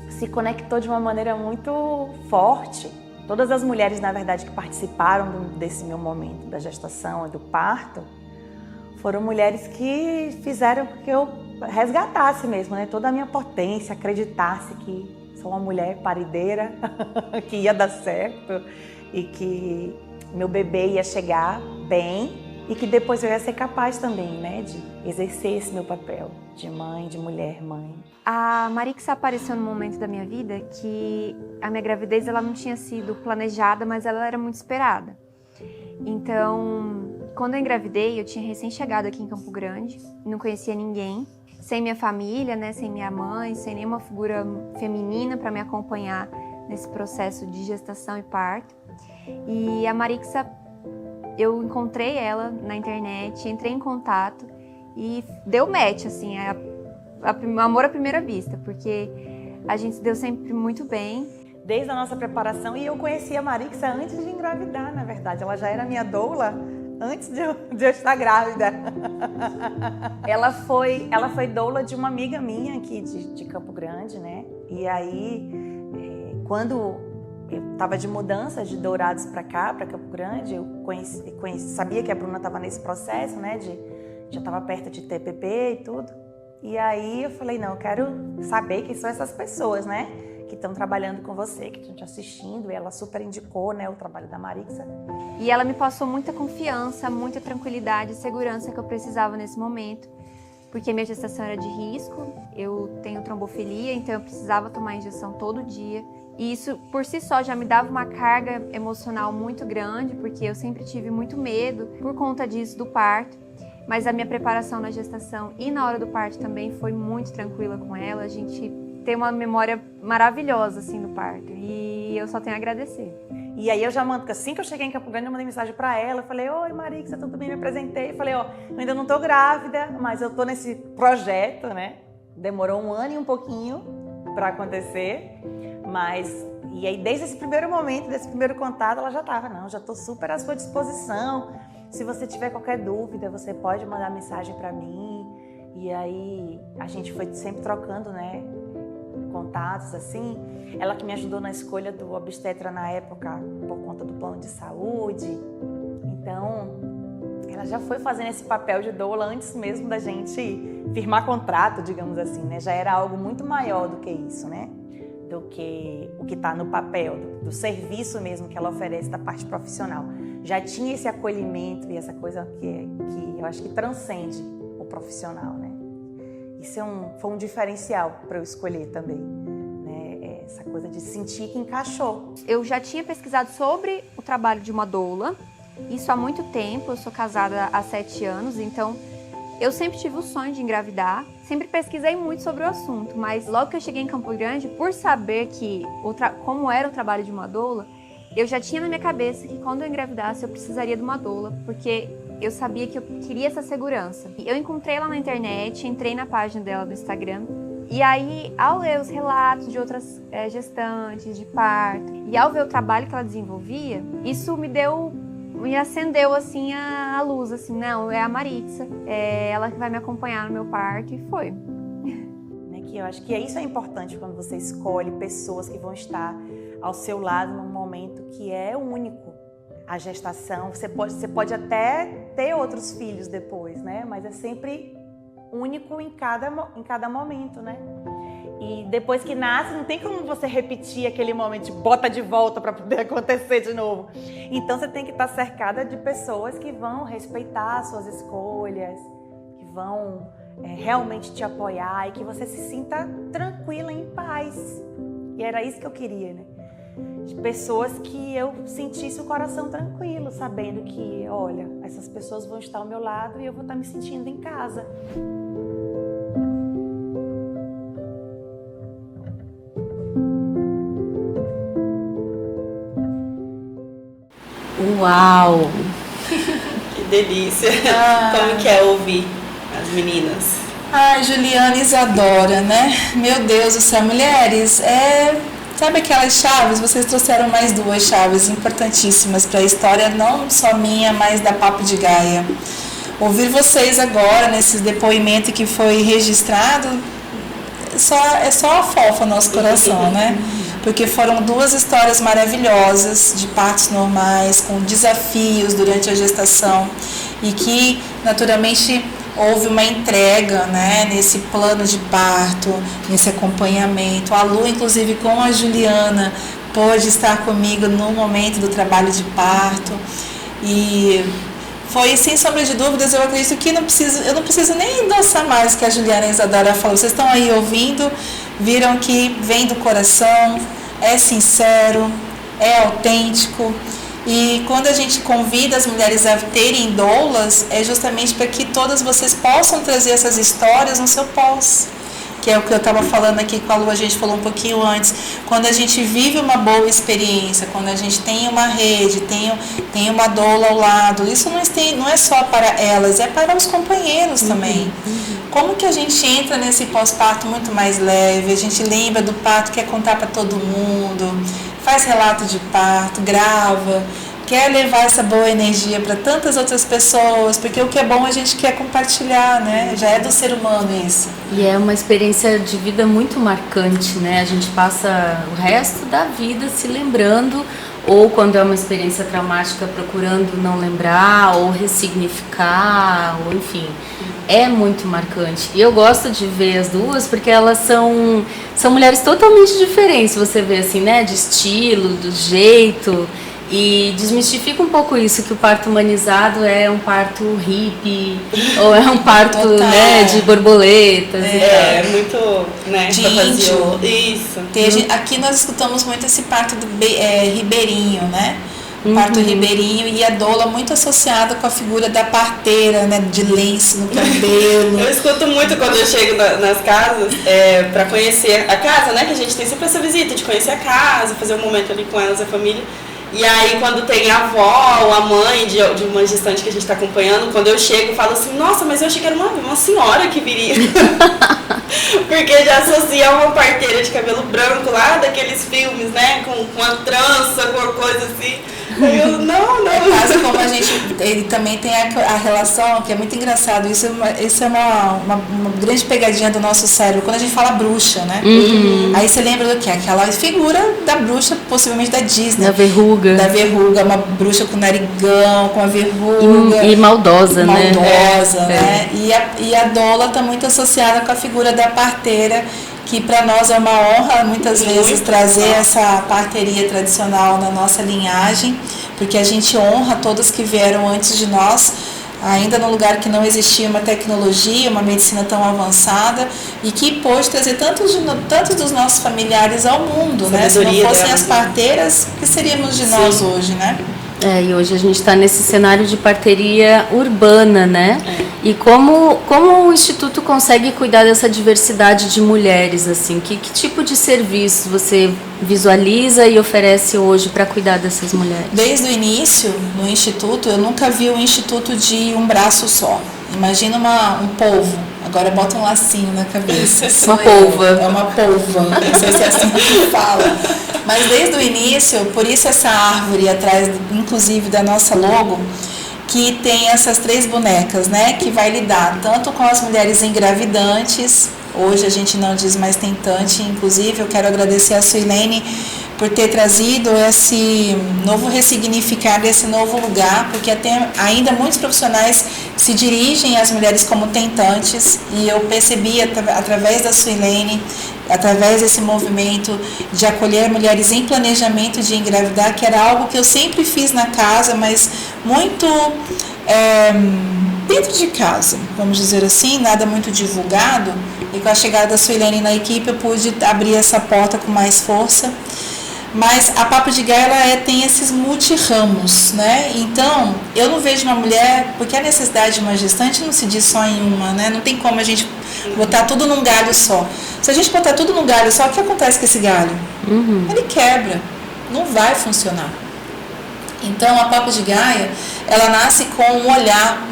se conectou de uma maneira muito forte. Todas as mulheres, na verdade, que participaram desse meu momento da gestação e do parto, foram mulheres que fizeram com que eu resgatasse mesmo, né, toda a minha potência, acreditasse que sou uma mulher parideira, que ia dar certo e que meu bebê ia chegar bem e que depois eu ia ser capaz também, né, de exercer esse meu papel de mãe, de mulher, mãe. A Marixa apareceu num momento da minha vida que a minha gravidez ela não tinha sido planejada, mas ela era muito esperada. Então, quando eu engravidei, eu tinha recém-chegado aqui em Campo Grande, não conhecia ninguém, sem minha família, né, sem minha mãe, sem nenhuma figura feminina para me acompanhar nesse processo de gestação e parto. E a Marixa, eu encontrei ela na internet, entrei em contato e deu match, assim, amor à primeira vista, porque a gente se deu sempre muito bem. Desde a nossa preparação, e eu conheci a Marixa antes de engravidar, na verdade. Ela já era minha doula antes de eu estar grávida. Ela foi doula de uma amiga minha aqui de Campo Grande, né? E aí, quando eu estava de mudança de Dourados para cá, para Campo Grande, eu sabia que a Bruna estava nesse processo, né? Já estava perto de ter bebê e tudo. E aí eu falei, não, eu quero saber quem são essas pessoas, né? Que estão trabalhando com você, que estão te assistindo. E ela super indicou, né, o trabalho da Marixa. E ela me passou muita confiança, muita tranquilidade e segurança que eu precisava nesse momento. Porque minha gestação era de risco, eu tenho trombofilia, então eu precisava tomar injeção todo dia. E isso, por si só, já me dava uma carga emocional muito grande, porque eu sempre tive muito medo por conta disso, do parto. Mas a minha preparação na gestação e na hora do parto também foi muito tranquila com ela. A gente tem uma memória maravilhosa, assim, do parto. E eu só tenho a agradecer. E aí eu já mando, assim que eu cheguei em Campo Grande, eu mandei mensagem pra ela. Eu falei, oi Marixa, tudo bem? Me apresentei. Eu falei, ó, eu ainda não tô grávida, mas eu tô nesse projeto, né? Demorou 1 ano e um pouquinho pra acontecer. Mas, e aí desde esse primeiro momento, desse primeiro contato, ela já tava, não, já tô super à sua disposição. Se você tiver qualquer dúvida, você pode mandar mensagem para mim. E aí a gente foi sempre trocando, né, contatos, assim. Ela que me ajudou na escolha do obstetra na época, por conta do plano de saúde. Então, ela já foi fazendo esse papel de doula antes mesmo da gente firmar contrato, digamos assim, né? Já era algo muito maior do que isso, né? Do que o que está no papel, do serviço mesmo que ela oferece da parte profissional. Já tinha esse acolhimento e essa coisa que eu acho que transcende o profissional, né? Isso foi um diferencial para eu escolher também, né? Essa coisa de sentir que encaixou. Eu já tinha pesquisado sobre o trabalho de uma doula, isso há muito tempo, eu sou casada há 7 anos, então eu sempre tive o sonho de engravidar, sempre pesquisei muito sobre o assunto, mas logo que eu cheguei em Campo Grande, por saber que como era o trabalho de uma doula, eu já tinha na minha cabeça que quando eu engravidasse eu precisaria de uma doula, porque eu sabia que eu queria essa segurança. Eu encontrei ela na internet, entrei na página dela do Instagram, e aí, ao ler os relatos de outras gestantes, de parto, e ao ver o trabalho que ela desenvolvia, isso me deu me acendeu assim a luz, assim, não, é a Maritza, é ela que vai me acompanhar no meu parto, e foi. Que eu acho que isso é importante quando você escolhe pessoas que vão estar ao seu lado num momento que é único. A gestação, você pode até ter outros filhos depois, né? Mas é sempre único em cada momento, né? E depois que nasce, não tem como você repetir aquele momento, bota de volta para poder acontecer de novo. Então você tem que estar cercada de pessoas que vão respeitar as suas escolhas, que vão realmente te apoiar e que você se sinta tranquila, em paz. E era isso que eu queria, né? De pessoas que eu sentisse o coração tranquilo, sabendo que, olha, essas pessoas vão estar ao meu lado e eu vou estar me sentindo em casa. Uau! Que delícia! Como que é ouvir as meninas? Ai, Juliana e Isadora, né? Meu Deus do céu, mulheres, sabe aquelas chaves? Vocês trouxeram mais 2 chaves importantíssimas para a história, não só minha, mas da Papo de Gaia. Ouvir vocês agora, nesse depoimento que foi registrado, é só afofa o nosso coração, né? Porque foram 2 histórias maravilhosas de partos normais, com desafios durante a gestação e que, naturalmente, houve uma entrega, né, nesse plano de parto, nesse acompanhamento. A Lu, inclusive, com a Juliana, pôde estar comigo no momento do trabalho de parto. E foi, sem sombra de dúvidas, eu acredito que eu não preciso nem endossar mais o que a Juliana e a Isadora falaram. Vocês estão aí ouvindo, viram que vem do coração, é sincero, é autêntico. E quando a gente convida as mulheres a terem doulas, é justamente para que todas vocês possam trazer essas histórias no seu pós. Que é o que eu estava falando aqui com a Lu, a gente falou um pouquinho antes. Quando a gente vive uma boa experiência, quando a gente tem uma rede, tem uma doula ao lado, isso não é só para elas, é para os companheiros também. Como que a gente entra nesse pós-parto muito mais leve, a gente lembra do parto, quer contar para todo mundo, faz relato de parto, grava, quer levar essa boa energia para tantas outras pessoas, porque o que é bom a gente quer compartilhar, né? Já é do ser humano isso. E é uma experiência de vida muito marcante, né? A gente passa o resto da vida se lembrando, ou quando é uma experiência traumática procurando não lembrar, ou ressignificar, ou enfim. É muito marcante. E eu gosto de ver as duas porque elas são mulheres totalmente diferentes, você vê assim, né? De estilo, do jeito. E desmistifica um pouco isso, que o parto humanizado é um parto hippie, ou é um parto, né, de borboletas. É muito, né, de índio. Isso. Aqui nós escutamos muito esse parto ribeirinho, né? Parto ribeirinho, e a doula muito associada com a figura da parteira, né, de lenço no cabelo. Eu escuto muito quando eu chego nas casas, para conhecer a casa, né, que a gente tem sempre essa visita de conhecer a casa, fazer um momento ali com elas, a família. E aí quando tem a avó ou a mãe de uma gestante que a gente está acompanhando, quando eu chego eu falo assim, nossa, mas eu achei que era uma senhora que viria. Porque já associa uma parteira de cabelo branco lá daqueles filmes, né, com a trança, com coisa assim. Eu, não. É quase como a gente, ele também tem a relação, que é muito engraçado, isso é uma grande pegadinha do nosso cérebro, quando a gente fala bruxa, né? Aí você lembra do quê? Aquela figura da bruxa, possivelmente da Disney. Da verruga. Da verruga, uma bruxa com narigão, com a verruga. E maldosa, né? Maldosa, né? E a doula está muito associada com a figura da parteira, que para nós é uma honra muitas vezes trazer essa parteria tradicional na nossa linhagem, porque a gente honra todos que vieram antes de nós, ainda num lugar que não existia uma tecnologia, uma medicina tão avançada, e que pôde trazer tantos dos nossos familiares ao mundo, né? Se não fossem as parteiras, o que seríamos de nós hoje, né? E hoje a gente está nesse cenário de parteria urbana, né? E como o Instituto consegue cuidar dessa diversidade de mulheres, assim? Que tipo de serviço você visualiza e oferece hoje para cuidar dessas mulheres? Desde o início, no Instituto, eu nunca vi um Instituto de um braço só. Imagina um polvo. Agora bota um lacinho na cabeça. Uma polva. É uma polva. Não sei se é assim que fala. Mas desde o início, por isso essa árvore atrás, inclusive da nossa logo, que tem essas 3 bonecas, né, que vai lidar tanto com as mulheres engravidantes, hoje a gente não diz mais tentante, inclusive eu quero agradecer a Suilene por ter trazido esse novo ressignificar desse novo lugar, porque ainda muitos profissionais se dirigem às mulheres como tentantes, e eu percebi através da Suilene, através desse movimento de acolher mulheres em planejamento de engravidar, que era algo que eu sempre fiz na casa, mas muito dentro de casa, vamos dizer assim, nada muito divulgado, e com a chegada da Suilene na equipe eu pude abrir essa porta com mais força. Mas a Papo de Gaia, ela tem esses multirramos, né? Então, eu não vejo uma mulher, porque a necessidade de uma gestante não se diz só em uma, né? Não tem como a gente botar tudo num galho só. Se a gente botar tudo num galho só, o que acontece com esse galho? Ele quebra, não vai funcionar. Então, a Papo de Gaia, ela nasce com um olhar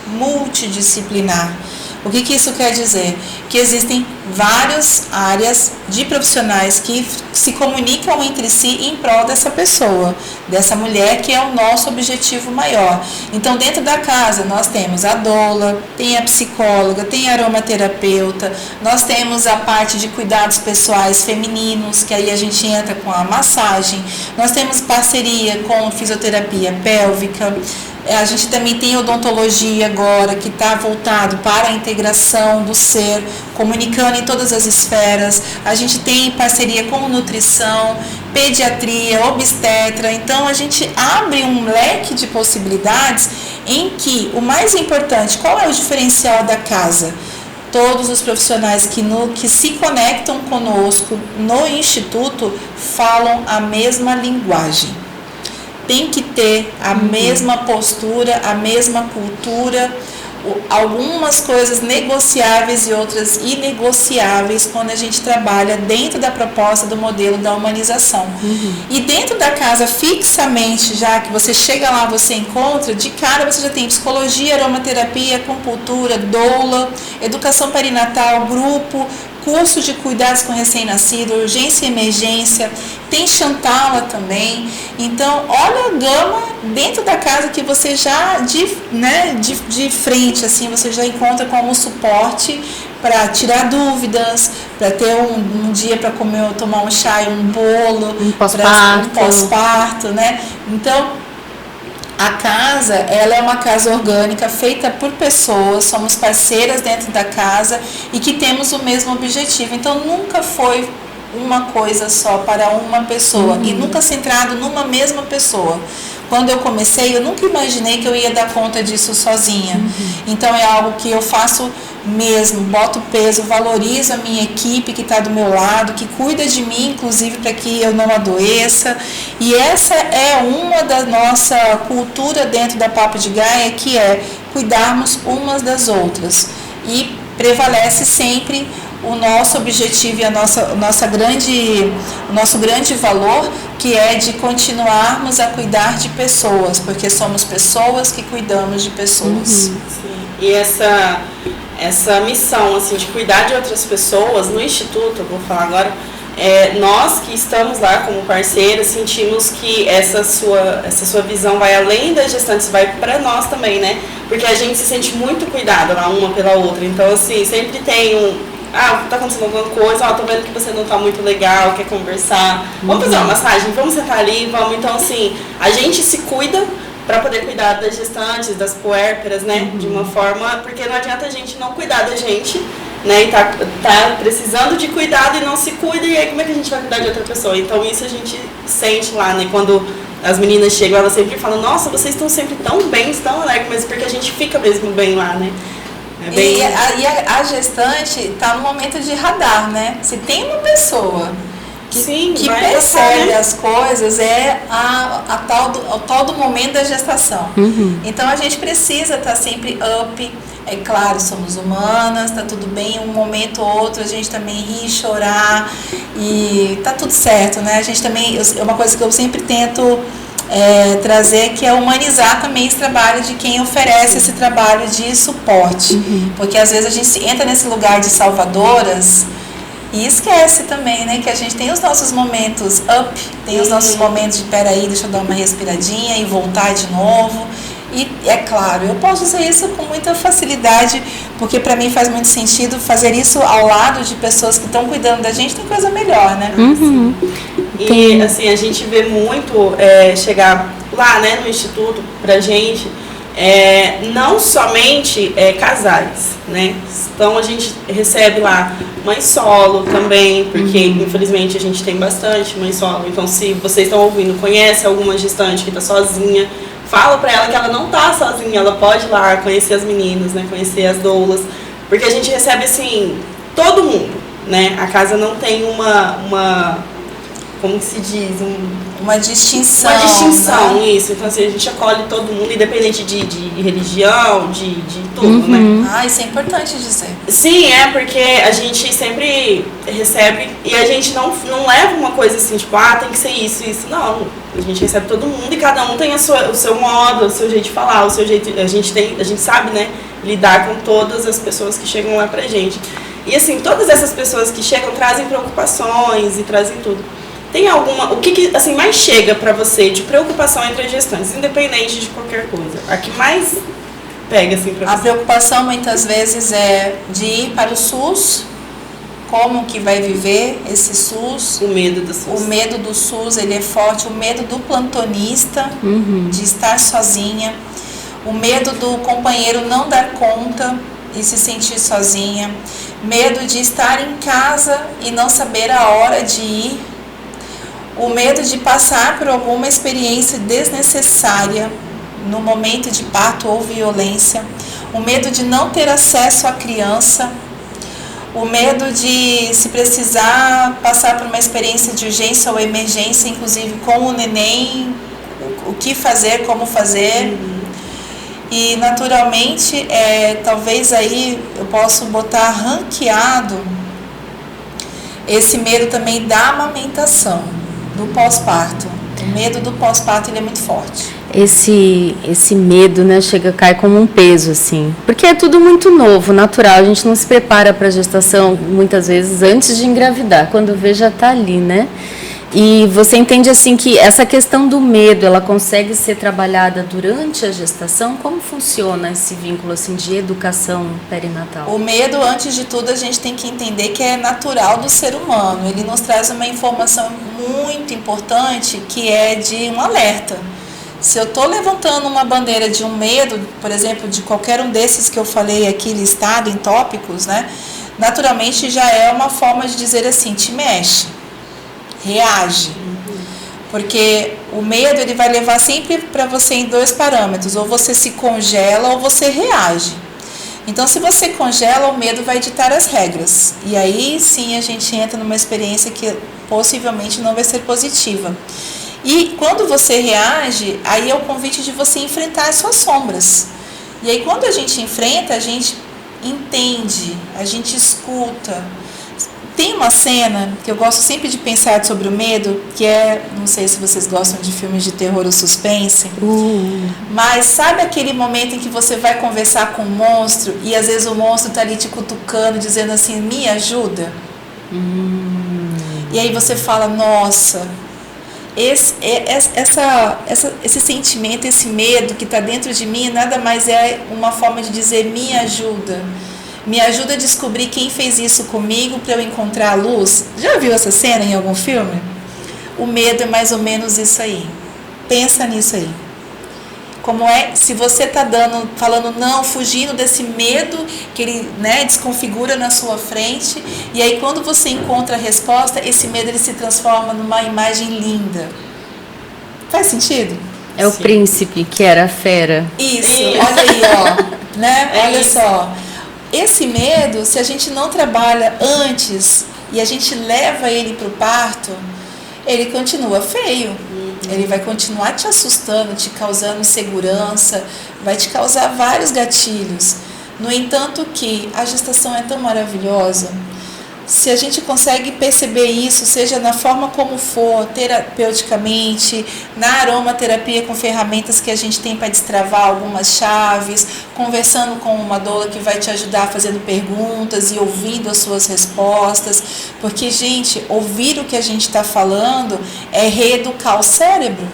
multidisciplinar. O que isso quer dizer? Que existem várias áreas de profissionais que se comunicam entre si em prol dessa pessoa, dessa mulher, que é o nosso objetivo maior. Então, dentro da casa, nós temos a doula, tem a psicóloga, tem a aromaterapeuta, nós temos a parte de cuidados pessoais femininos, que aí a gente entra com a massagem, nós temos parceria com fisioterapia pélvica. A gente também tem odontologia agora, que está voltado para a integração do ser, comunicando em todas as esferas. A gente tem parceria com nutrição, pediatria, obstetra. Então, a gente abre um leque de possibilidades em que o mais importante, qual é o diferencial da casa? Todos os profissionais que se conectam conosco no Instituto falam a mesma linguagem. Tem que ter a mesma postura, a mesma cultura, algumas coisas negociáveis e outras inegociáveis quando a gente trabalha dentro da proposta do modelo da humanização. E dentro da casa, fixamente, já que você chega lá, você encontra, de cara você já tem psicologia, aromaterapia, acupuntura, doula, educação perinatal, grupo, curso de cuidados com recém-nascido, urgência e emergência, tem Chantala também. Então, olha a gama dentro da casa que você já, de frente, assim, você já encontra como suporte para tirar dúvidas, para ter um dia para comer, tomar um chá e um bolo, um pós-parto, né? Então, a casa, ela é uma casa orgânica feita por pessoas, somos parceiras dentro da casa e que temos o mesmo objetivo. Então, nunca foi uma coisa só para uma pessoa e nunca centrado numa mesma pessoa. Quando eu comecei, eu nunca imaginei que eu ia dar conta disso sozinha. Então, é algo que eu faço mesmo, boto peso, valorizo a minha equipe que está do meu lado, que cuida de mim, inclusive, para que eu não adoeça. E essa é uma da nossa cultura dentro da Papo de Gaia, que é cuidarmos umas das outras. E prevalece sempre o nosso objetivo e o nosso grande valor, que é de continuarmos a cuidar de pessoas, porque somos pessoas que cuidamos de pessoas. Sim. E essa missão, assim, de cuidar de outras pessoas no Instituto, eu vou falar agora, nós que estamos lá como parceiros sentimos que essa sua visão vai além das gestantes, vai para nós também, né? Porque a gente se sente muito cuidada lá uma pela outra. Então, assim, sempre tem tá acontecendo alguma coisa, tô vendo que você não tá muito legal, quer conversar, vamos fazer uma massagem, vamos sentar ali, vamos. Então, assim, a gente se cuida para poder cuidar das gestantes, das puérperas, né, de uma forma, porque não adianta a gente não cuidar da gente, né, e tá precisando de cuidado e não se cuida, e aí como é que a gente vai cuidar de outra pessoa? Então, isso a gente sente lá, né, quando as meninas chegam, elas sempre falam, nossa, vocês estão sempre tão bem, tão alegres, mas porque a gente fica mesmo bem lá, né. E a gestante está no momento de radar, né? Se tem uma pessoa que percebe as coisas, é o tal do momento da gestação. Então, a gente precisa estar sempre up. É claro, somos humanas, tá tudo bem, um momento ou outro a gente também ri, chorar, e tá tudo certo, né? A gente também, é uma coisa que eu sempre tento trazer, que é humanizar também esse trabalho de quem oferece esse trabalho de suporte, porque às vezes a gente entra nesse lugar de salvadoras E esquece também, né, que a gente tem os nossos momentos up, tem os nossos momentos de peraí, deixa eu dar uma respiradinha e voltar de novo. E é claro, eu posso dizer isso com muita facilidade, porque para mim faz muito sentido fazer isso ao lado de pessoas que estão cuidando da gente, tem coisa melhor, né? Uhum. E assim, a gente vê muito chegar lá, né, no Instituto pra gente, não somente casais, né? Então a gente recebe lá mãe solo também, porque infelizmente a gente tem bastante mãe solo. Então se vocês estão ouvindo, conhece alguma gestante que está sozinha, fala pra ela que ela não tá sozinha, ela pode ir lá conhecer as meninas, né? Conhecer as doulas, porque a gente recebe assim, todo mundo, né? A casa não tem uma como que se diz? Uma distinção. Uma distinção, né? isso. Então, assim, a gente acolhe todo mundo, independente de religião, de tudo, né? Ah, isso é importante dizer. Sim, porque a gente sempre recebe e a gente não leva uma coisa assim, tipo, tem que ser isso. Não, a gente recebe todo mundo e cada um tem o seu modo, o seu jeito de falar, o seu jeito. A gente sabe, né, lidar com todas as pessoas que chegam lá pra gente. E assim, todas essas pessoas que chegam trazem preocupações e trazem tudo. Tem alguma, o que assim mais chega para você de preocupação entre as gestantes, independente de qualquer coisa? A que mais pega assim para você? A preocupação muitas vezes é de ir para o SUS, como que vai viver esse SUS? O medo do SUS. O medo do SUS, ele é forte, o medo do plantonista, de estar sozinha, o medo do companheiro não dar conta e se sentir sozinha, medo de estar em casa e não saber a hora de ir, o medo de passar por alguma experiência desnecessária no momento de parto ou violência, o medo de não ter acesso à criança, o medo de, se precisar, passar por uma experiência de urgência ou emergência, inclusive com o neném, o que fazer, como fazer. E naturalmente, talvez aí eu possa botar ranqueado esse medo também da amamentação, do pós-parto. O medo do pós-parto, ele é muito forte. Esse medo, né, cai como um peso, assim. Porque é tudo muito novo, natural. A gente não se prepara para a gestação, muitas vezes, antes de engravidar. Quando vê, já está ali, né? E você entende, assim, que essa questão do medo, ela consegue ser trabalhada durante a gestação? Como funciona esse vínculo, assim, de educação perinatal? O medo, antes de tudo, a gente tem que entender que é natural do ser humano. Ele nos traz uma informação muito importante, que é de um alerta. Se eu estou levantando uma bandeira de um medo, por exemplo, de qualquer um desses que eu falei aqui listado em tópicos, né? Naturalmente já é uma forma de dizer assim, te mexe, reage. Porque o medo, ele vai levar sempre para você em dois parâmetros, ou você se congela ou você reage. Então, se você congela, o medo vai ditar as regras. E aí sim a gente entra numa experiência que possivelmente não vai ser positiva. E quando você reage, aí é o convite de você enfrentar as suas sombras. E aí quando a gente enfrenta, a gente entende, a gente escuta. Tem uma cena que eu gosto sempre de pensar sobre o medo, que é, não sei se vocês gostam de filmes de terror ou suspense, mas sabe aquele momento em que você vai conversar com um monstro e às vezes o monstro está ali te cutucando, dizendo assim, me ajuda? E aí você fala, nossa, esse sentimento, esse medo que está dentro de mim, nada mais é uma forma de dizer, me ajuda. Me ajuda a descobrir quem fez isso comigo para eu encontrar a luz. Já viu essa cena em algum filme? O medo é mais ou menos isso aí. Pensa nisso aí. Como é, se você está falando não, fugindo desse medo que ele, né, desconfigura na sua frente, e aí quando você encontra a resposta, esse medo ele se transforma numa imagem linda. Faz sentido? É o príncipe que era a fera. Isso, olha aí, ó. Né? Olha só. Esse medo, se a gente não trabalha antes e a gente leva ele para o parto, ele continua feio. Ele vai continuar te assustando, te causando insegurança, vai te causar vários gatilhos. No entanto que a gestação é tão maravilhosa, se a gente consegue perceber isso, seja na forma como for, terapeuticamente, na aromaterapia com ferramentas que a gente tem para destravar algumas chaves, conversando com uma doula que vai te ajudar fazendo perguntas e ouvindo as suas respostas, porque, gente, ouvir o que a gente está falando é reeducar o cérebro.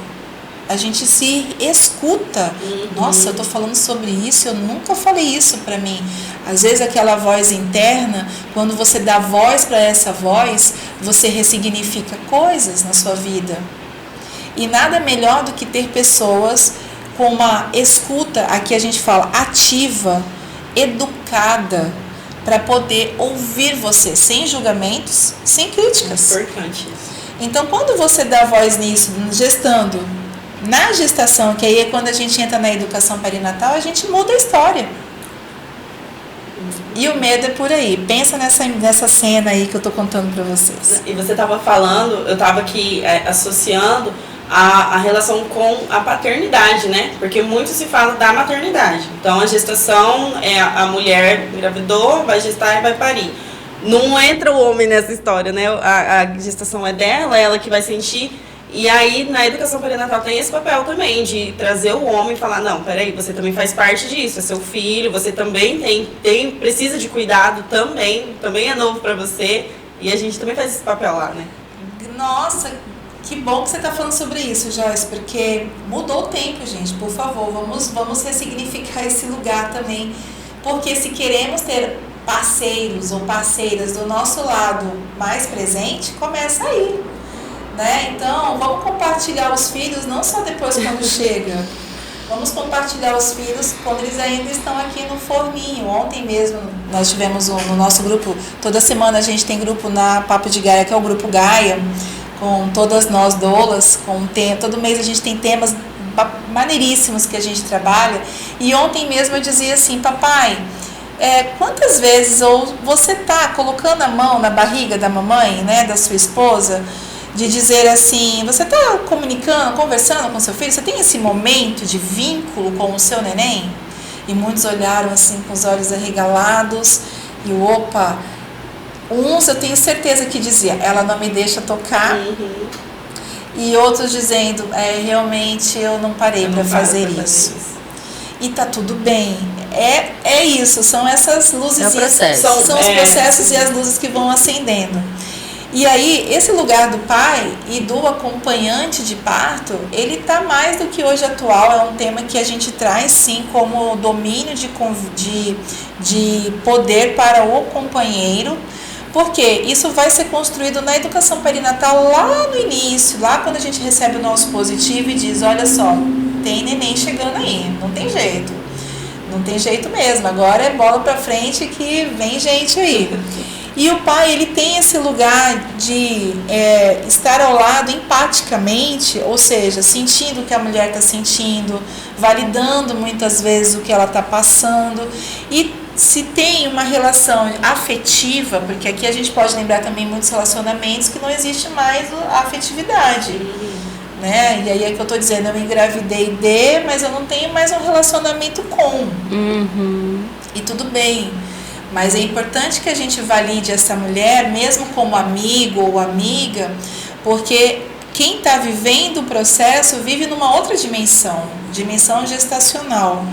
A gente se escuta. Nossa, eu estou falando sobre isso, eu nunca falei isso para mim. Às vezes aquela voz interna, quando você dá voz para essa voz, você ressignifica coisas na sua vida. E nada melhor do que ter pessoas com uma escuta, aqui a gente fala ativa, educada, para poder ouvir você, sem julgamentos, sem críticas. É importante isso. Então, quando você dá voz nisso, gestando, na gestação, que aí é quando a gente entra na educação perinatal, a gente muda a história. E o medo é por aí. Pensa nessa cena aí que eu tô contando para vocês. E você estava falando, eu estava aqui associando a relação com a paternidade, né? Porque muito se fala da maternidade. Então, a gestação é a mulher engravidou, vai gestar e vai parir. Não entra o homem nessa história, né? A gestação é dela, ela que vai sentir. E aí, na educação perinatal tem esse papel também, de trazer o homem e falar, não, peraí, você também faz parte disso, é seu filho, você também precisa de cuidado também é novo para você, e a gente também faz esse papel lá, né? Nossa, que bom que você está falando sobre isso, Joyce, porque mudou o tempo, gente, por favor, vamos ressignificar esse lugar também, porque se queremos ter parceiros ou parceiras do nosso lado mais presente, começa aí. Né? Então, vamos compartilhar os filhos, não só depois quando chega. Vamos compartilhar os filhos quando eles ainda estão aqui no forninho. Ontem mesmo nós tivemos no nosso grupo, toda semana a gente tem grupo na Papo de Gaia, que é o grupo Gaia, com todas nós doulas, todo mês a gente tem temas maneiríssimos que a gente trabalha. E ontem mesmo eu dizia assim, papai, quantas vezes você está colocando a mão na barriga da mamãe, né, da sua esposa, de dizer assim, você está conversando com seu filho, você tem esse momento de vínculo com o seu neném? E muitos olharam assim com os olhos arregalados e uns eu tenho certeza que dizia, ela não me deixa tocar, e outros dizendo, realmente eu não parei para fazer isso. E tá tudo bem. É isso, são essas luzes, são os processos e as luzes que vão acendendo. E aí, esse lugar do pai e do acompanhante de parto, ele está mais do que hoje atual, é um tema que a gente traz sim como domínio de poder para o companheiro, porque isso vai ser construído na educação perinatal lá no início, lá quando a gente recebe o nosso positivo e diz, olha só, tem neném chegando aí, não tem jeito. Não tem jeito mesmo, agora é bola pra frente que vem gente aí. E o pai, ele tem esse lugar de estar ao lado empaticamente, ou seja, sentindo o que a mulher está sentindo, validando muitas vezes o que ela está passando. E se tem uma relação afetiva, porque aqui a gente pode lembrar também muitos relacionamentos que não existe mais a afetividade. Né? E aí é que eu estou dizendo, eu engravidei mas eu não tenho mais um relacionamento com. E tudo bem. Mas é importante que a gente valide essa mulher, mesmo como amigo ou amiga, porque quem está vivendo o processo vive numa outra dimensão gestacional,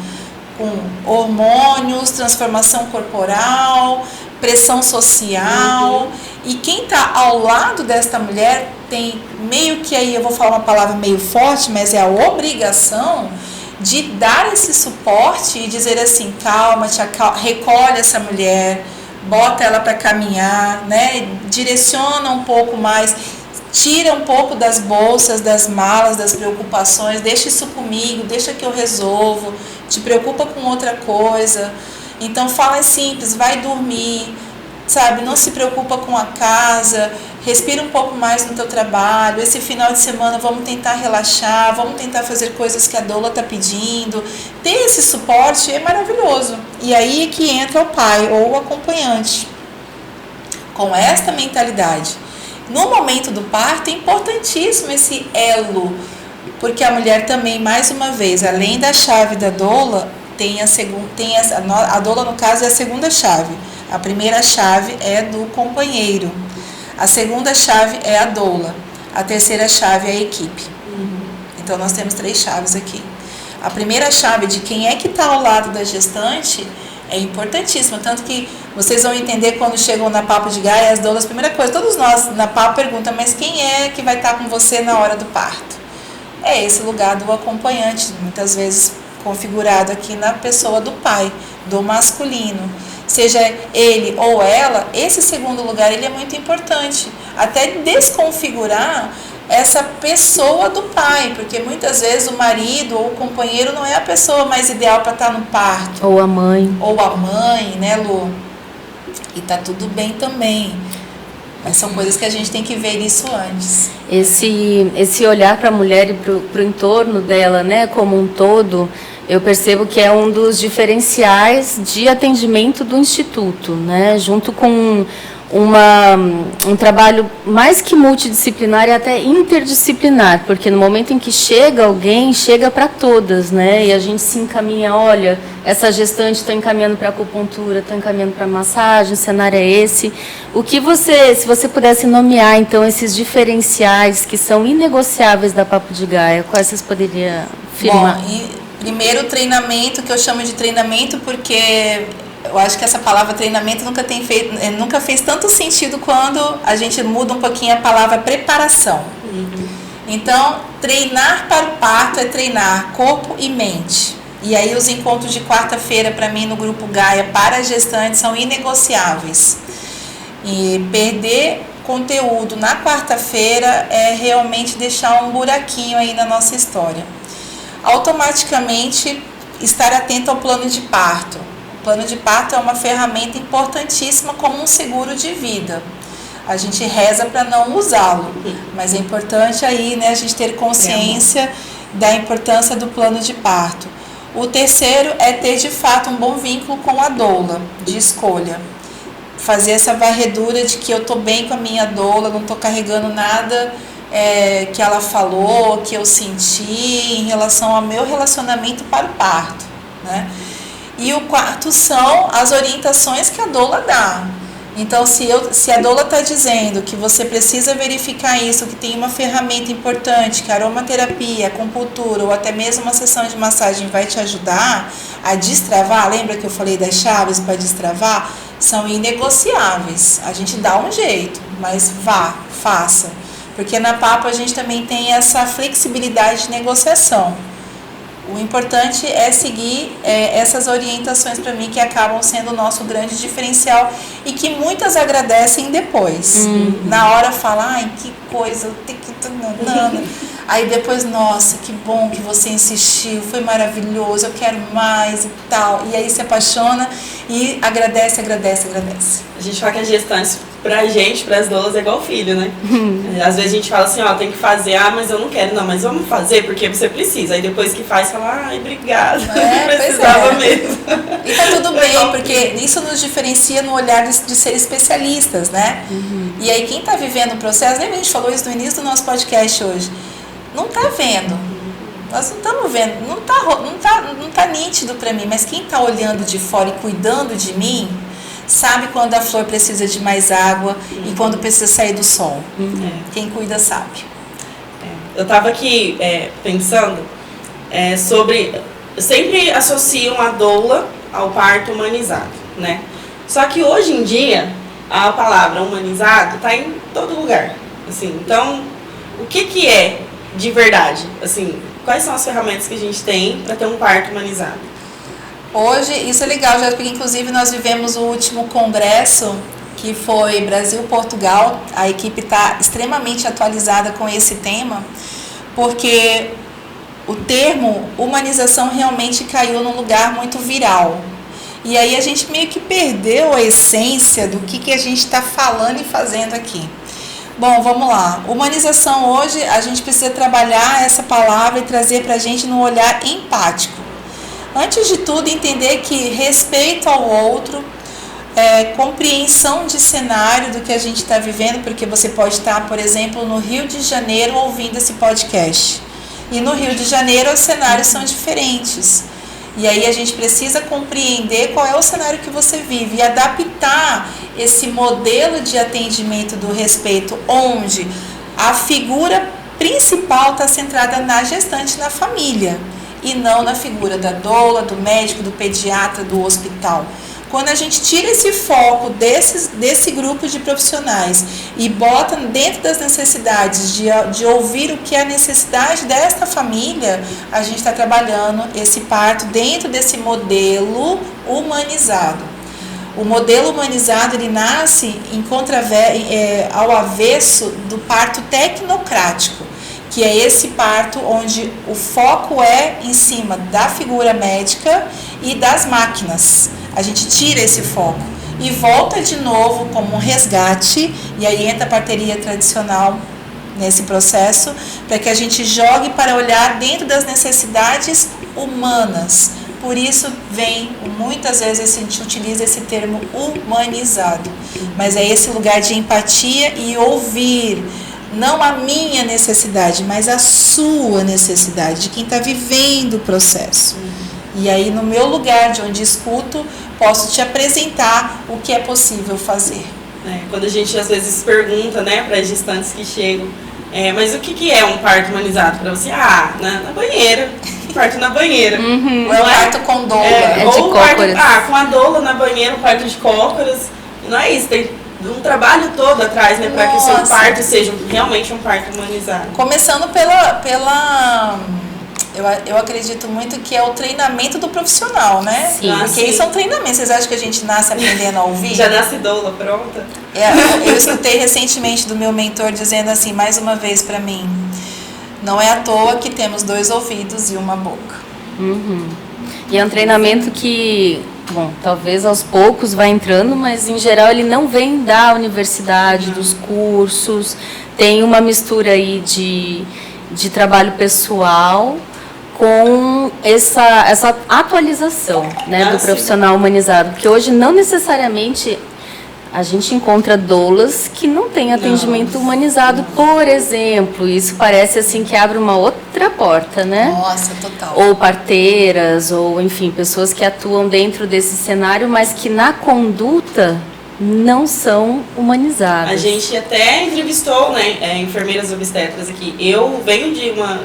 com hormônios, transformação corporal, pressão social. E quem está ao lado desta mulher tem meio que, aí eu vou falar uma palavra meio forte, mas é a obrigação de dar esse suporte e dizer assim, calma, recolhe essa mulher, bota ela para caminhar, né? Direciona um pouco mais, tira um pouco das bolsas, das malas, das preocupações, deixa isso comigo, deixa que eu resolvo, te preocupa com outra coisa. Então fala simples, vai dormir, sabe? Não se preocupa com a casa, respira um pouco mais no teu trabalho, esse final de semana vamos tentar relaxar, vamos tentar fazer coisas que a doula está pedindo. Ter esse suporte é maravilhoso. E aí é que entra o pai ou o acompanhante, com esta mentalidade. No momento do parto é importantíssimo esse elo, porque a mulher também, mais uma vez, além da chave da doula, a doula no caso é a segunda chave. A primeira chave é do companheiro. A segunda chave é a doula. A terceira chave é a equipe. Então, nós temos 3 chaves aqui. A primeira chave de quem é que está ao lado da gestante é importantíssima. Tanto que vocês vão entender quando chegam na Papo de Gaia, as doulas, primeira coisa, todos nós na Papo perguntam, mas quem é que vai estar com você na hora do parto? É esse lugar do acompanhante, muitas vezes configurado aqui na pessoa do pai, do masculino. Seja ele ou ela, esse segundo lugar ele é muito importante. Até desconfigurar essa pessoa do pai, porque muitas vezes o marido ou o companheiro não é a pessoa mais ideal para estar no parto. Ou a mãe. Ou a mãe, né, Lu? E tá tudo bem também. Mas são coisas que a gente tem que ver isso antes. Esse olhar para a mulher e para o entorno dela, né, como um todo, eu percebo que é um dos diferenciais de atendimento do Instituto, né, junto com um trabalho mais que multidisciplinar e até interdisciplinar, porque no momento em que chega alguém, chega para todas, né? E a gente se encaminha, olha, essa gestante está encaminhando para acupuntura, está encaminhando para massagem, o cenário é esse. Se você pudesse nomear, então, esses diferenciais que são inegociáveis da Papo de Gaia, quais vocês poderiam afirmar? Bom, primeiro, treinamento, que eu chamo de treinamento porque eu acho que essa palavra treinamento nunca fez tanto sentido quando a gente muda um pouquinho a palavra preparação. Então, treinar para o parto é treinar corpo e mente. E aí os encontros de quarta-feira para mim no Grupo Gaia para gestantes são inegociáveis. E perder conteúdo na quarta-feira é realmente deixar um buraquinho aí na nossa história. Automaticamente estar atento ao plano de parto. O plano de parto é uma ferramenta importantíssima como um seguro de vida. A gente reza para não usá-lo, mas é importante aí, né, a gente ter consciência da importância do plano de parto. O terceiro é ter de fato um bom vínculo com a doula de escolha. Fazer essa varredura de que eu estou bem com a minha doula, não estou carregando nada que ela falou, que eu senti em relação ao meu relacionamento para o parto, né? E o quarto são as orientações que a doula dá. Então, se a doula está dizendo que você precisa verificar isso, que tem uma ferramenta importante, que a aromaterapia, a acupuntura ou até mesmo uma sessão de massagem vai te ajudar a destravar, lembra que eu falei das chaves para destravar? São inegociáveis. A gente dá um jeito, mas faça. Porque na Papo a gente também tem essa flexibilidade de negociação. O importante é seguir essas orientações para mim que acabam sendo o nosso grande diferencial e que muitas agradecem depois. Na hora falam, ai, que coisa, eu tenho que... Aí depois, nossa, que bom que você insistiu, foi maravilhoso, eu quero mais e tal. E aí se apaixona e agradece. A gente fala que a gestante, pra gente, pras doulas, é igual filho, né? Às vezes a gente fala assim, ó, tem que fazer, mas eu não quero, não, mas vamos fazer porque você precisa. Aí depois que faz, fala, ai, obrigada, precisava mesmo. E tá tudo bem, porque isso nos diferencia no olhar de ser especialistas, né? E aí quem tá vivendo o processo, lembra, a gente falou isso no início do nosso podcast hoje, não tá vendo. Nós não estamos vendo, não tá nítido para mim, mas quem está olhando de fora e cuidando de mim, sabe quando a flor precisa de mais água e quando precisa sair do sol. Quem cuida sabe. Eu estava aqui pensando sobre... Sempre associam a doula ao parto humanizado, né? Só que hoje em dia, a palavra humanizado está em todo lugar. Assim, então, o que é de verdade? Assim, quais são as ferramentas que a gente tem para ter um parto humanizado? Hoje, isso é legal, já porque inclusive nós vivemos o último congresso, que foi Brasil-Portugal. A equipe está extremamente atualizada com esse tema, porque o termo humanização realmente caiu num lugar muito viral. E aí a gente meio que perdeu a essência do que a gente está falando e fazendo aqui. Bom, vamos lá. Humanização hoje, a gente precisa trabalhar essa palavra e trazer para a gente num olhar empático. Antes de tudo, entender que respeito ao outro, compreensão de cenário do que a gente está vivendo, porque você pode estar, por exemplo, no Rio de Janeiro ouvindo esse podcast. E no Rio de Janeiro os cenários são diferentes. E aí a gente precisa compreender qual é o cenário que você vive e adaptar esse modelo de atendimento do respeito, onde a figura principal está centrada na gestante, na família, e não na figura da doula, do médico, do pediatra, do hospital. Quando a gente tira esse foco desse grupo de profissionais e bota dentro das necessidades de ouvir o que é a necessidade desta família, a gente está trabalhando esse parto dentro desse modelo humanizado. O modelo humanizado, ele nasce ao avesso do parto tecnocrático, que é esse parto onde o foco é em cima da figura médica e das máquinas. A gente tira esse foco e volta de novo como um resgate, e aí entra a parteria tradicional nesse processo, para que a gente jogue para olhar dentro das necessidades humanas. Por isso muitas vezes a gente utiliza esse termo humanizado, mas é esse lugar de empatia e ouvir, não a minha necessidade, mas a sua necessidade, de quem está vivendo o processo. E aí, no meu lugar de onde escuto, posso te apresentar o que é possível fazer. Quando a gente às vezes pergunta, né, para as gestantes que chegam, mas o que é um parto humanizado para você? Na banheira. Parto na banheira. Ou é o parto com doula. Ou parto, com a doula na banheira, um parto de cócoras. Não é isso, tem um trabalho todo atrás, né, para que o seu parto seja realmente um parto humanizado. Começando eu acredito muito que é o treinamento do profissional, né? Sim. Porque isso é um treinamento. Vocês acham que a gente nasce aprendendo a ouvir? Já nasce doula, pronta? Eu escutei recentemente do meu mentor dizendo assim, mais uma vez para mim, não é à toa que temos 2 ouvidos e uma boca. E é um treinamento que, talvez aos poucos vai entrando, mas em geral ele não vem da universidade, dos cursos, tem uma mistura aí de trabalho pessoal com essa atualização, né, do profissional humanizado, porque hoje não necessariamente a gente encontra doulas que não têm atendimento humanizado, por exemplo. Isso parece assim que abre uma outra porta, né? Nossa, total. Ou parteiras, ou enfim, pessoas que atuam dentro desse cenário, mas que na conduta não são humanizadas. A gente até entrevistou, né, enfermeiras obstetras aqui. Eu venho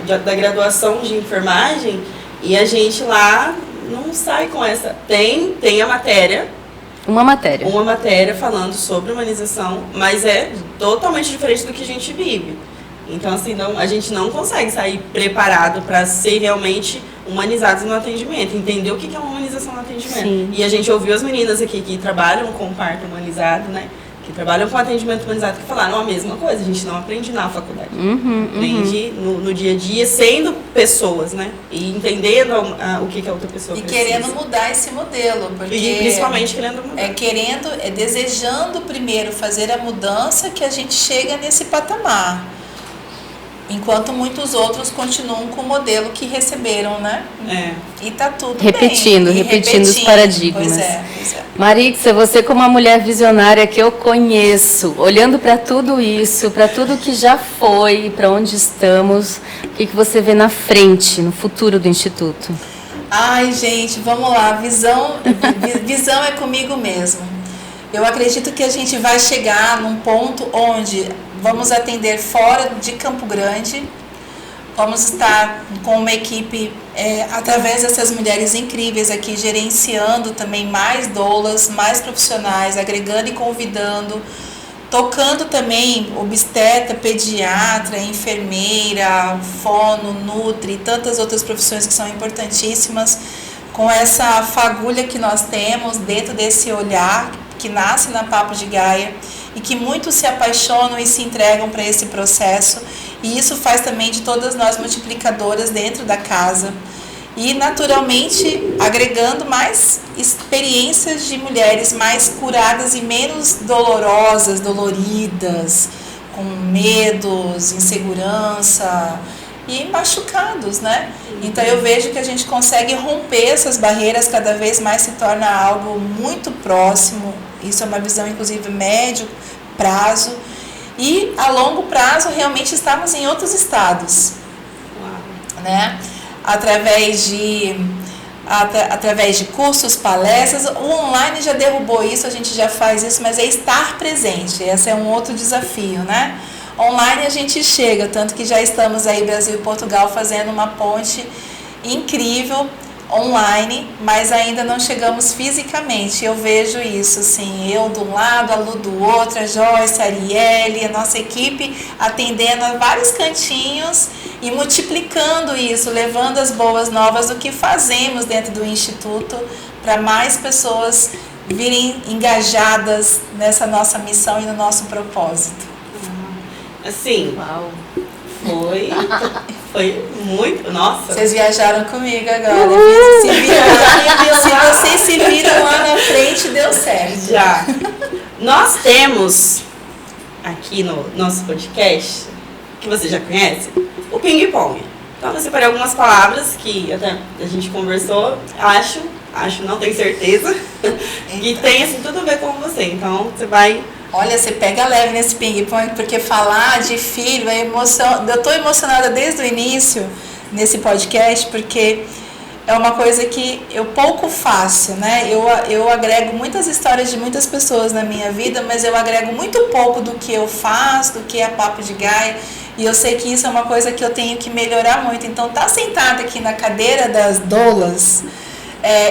da graduação de enfermagem e a gente lá não sai com essa. Tem a matéria. Uma matéria falando sobre humanização, mas é totalmente diferente do que a gente vive. Então, assim, a gente não consegue sair preparado para ser realmente humanizados no atendimento, entender o que é uma humanização no atendimento. Sim. E a gente ouviu as meninas aqui que trabalham com parto humanizado, né? Que trabalham com atendimento humanizado, que falaram a mesma coisa, a gente não aprende na faculdade. Aprende no dia a dia, sendo pessoas, né? E entendendo o que a outra pessoa precisa. E querendo mudar esse modelo. Porque e principalmente querendo mudar. Desejando primeiro fazer a mudança que a gente chega nesse patamar. Enquanto muitos outros continuam com o modelo que receberam, né? E tá tudo repetindo os paradigmas. Pois é. Marixa, você como uma mulher visionária que eu conheço, olhando para tudo isso, para tudo que já foi, para onde estamos, o que você vê na frente, no futuro do Instituto? Ai, gente, vamos lá. Visão é comigo mesmo. Eu acredito que a gente vai chegar num ponto onde vamos atender fora de Campo Grande, vamos estar com uma equipe, através dessas mulheres incríveis aqui, gerenciando também mais doulas, mais profissionais, agregando e convidando, tocando também obstetra, pediatra, enfermeira, fono, nutri e tantas outras profissões que são importantíssimas, com essa fagulha que nós temos dentro desse olhar que nasce na Papo de Gaia, e que muitos se apaixonam e se entregam para esse processo, e isso faz também de todas nós multiplicadoras dentro da casa, e naturalmente agregando mais experiências de mulheres mais curadas e menos dolorosas, doloridas, com medos, insegurança e machucados, né? Então eu vejo que a gente consegue romper essas barreiras, cada vez mais se torna algo muito próximo. Isso é uma visão, inclusive, médio prazo. E a longo prazo, realmente estamos em outros estados, né? Através de através de cursos, palestras. O online já derrubou isso, a gente já faz isso, mas é estar presente. Esse é um outro desafio, né? Online a gente chega, tanto que já estamos aí, Brasil e Portugal, fazendo uma ponte incrível online, mas ainda não chegamos fisicamente. Eu vejo isso, assim, eu de um lado, a Lu do outro, a Joyce, a Arielle, a nossa equipe atendendo a vários cantinhos e multiplicando isso, levando as boas novas do que fazemos dentro do Instituto para mais pessoas virem engajadas nessa nossa missão e no nosso propósito. Assim, Uau. foi muito, nossa. Vocês viajaram comigo agora. Se vocês se viram lá na frente, deu certo. Já. Nós temos aqui no nosso podcast, que você já conhece, o ping-pong. Então eu separei algumas palavras que até a gente conversou, acho, não tenho certeza, que tem assim tudo a ver com você. Então você vai... Olha, você pega leve nesse ping-pong, porque falar de filho é emoção. Eu estou emocionada desde o início nesse podcast, porque é uma coisa que eu pouco faço, né? Eu agrego muitas histórias de muitas pessoas na minha vida, mas eu agrego muito pouco do que eu faço, do que é Papo de Gaia, e eu sei que isso é uma coisa que eu tenho que melhorar muito. Então, tá sentada aqui na cadeira das doulas,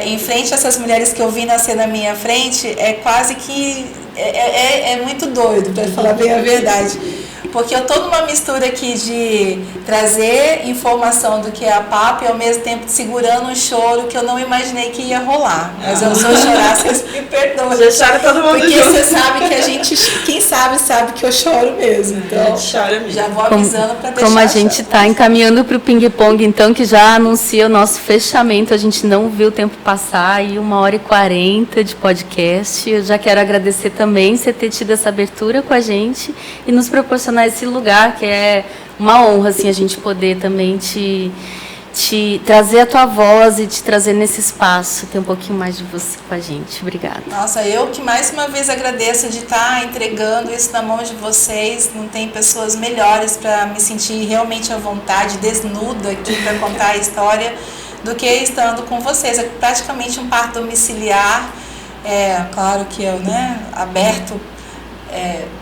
em frente a essas mulheres que eu vi nascer na minha frente, é quase que... É muito doido, para falar bem a verdade. Porque eu tô numa mistura aqui de trazer informação do que é a Papo e ao mesmo tempo segurando um choro que eu não imaginei que ia rolar. Mas eu sou chorar, vocês me perdoem. Já chora todo mundo porque junto. você sabe que a gente, quem sabe que eu choro mesmo. Então, chora mesmo. já vou avisando para deixar. Como a gente está encaminhando para o ping-pong, então, que já anuncia o nosso fechamento, a gente não viu o tempo passar, aí 1h40 de podcast. Eu já quero agradecer também você ter tido essa abertura com a gente e nos proporcionar esse lugar, que é uma honra, assim, a gente poder também te trazer a tua voz e te trazer nesse espaço, ter um pouquinho mais de você com a gente. Obrigada. Nossa, eu que mais uma vez agradeço de estar entregando isso na mão de vocês. Não tem pessoas melhores para me sentir realmente à vontade, desnuda aqui para contar a história, do que estando com vocês. É praticamente um parto domiciliar. Claro que eu, aberto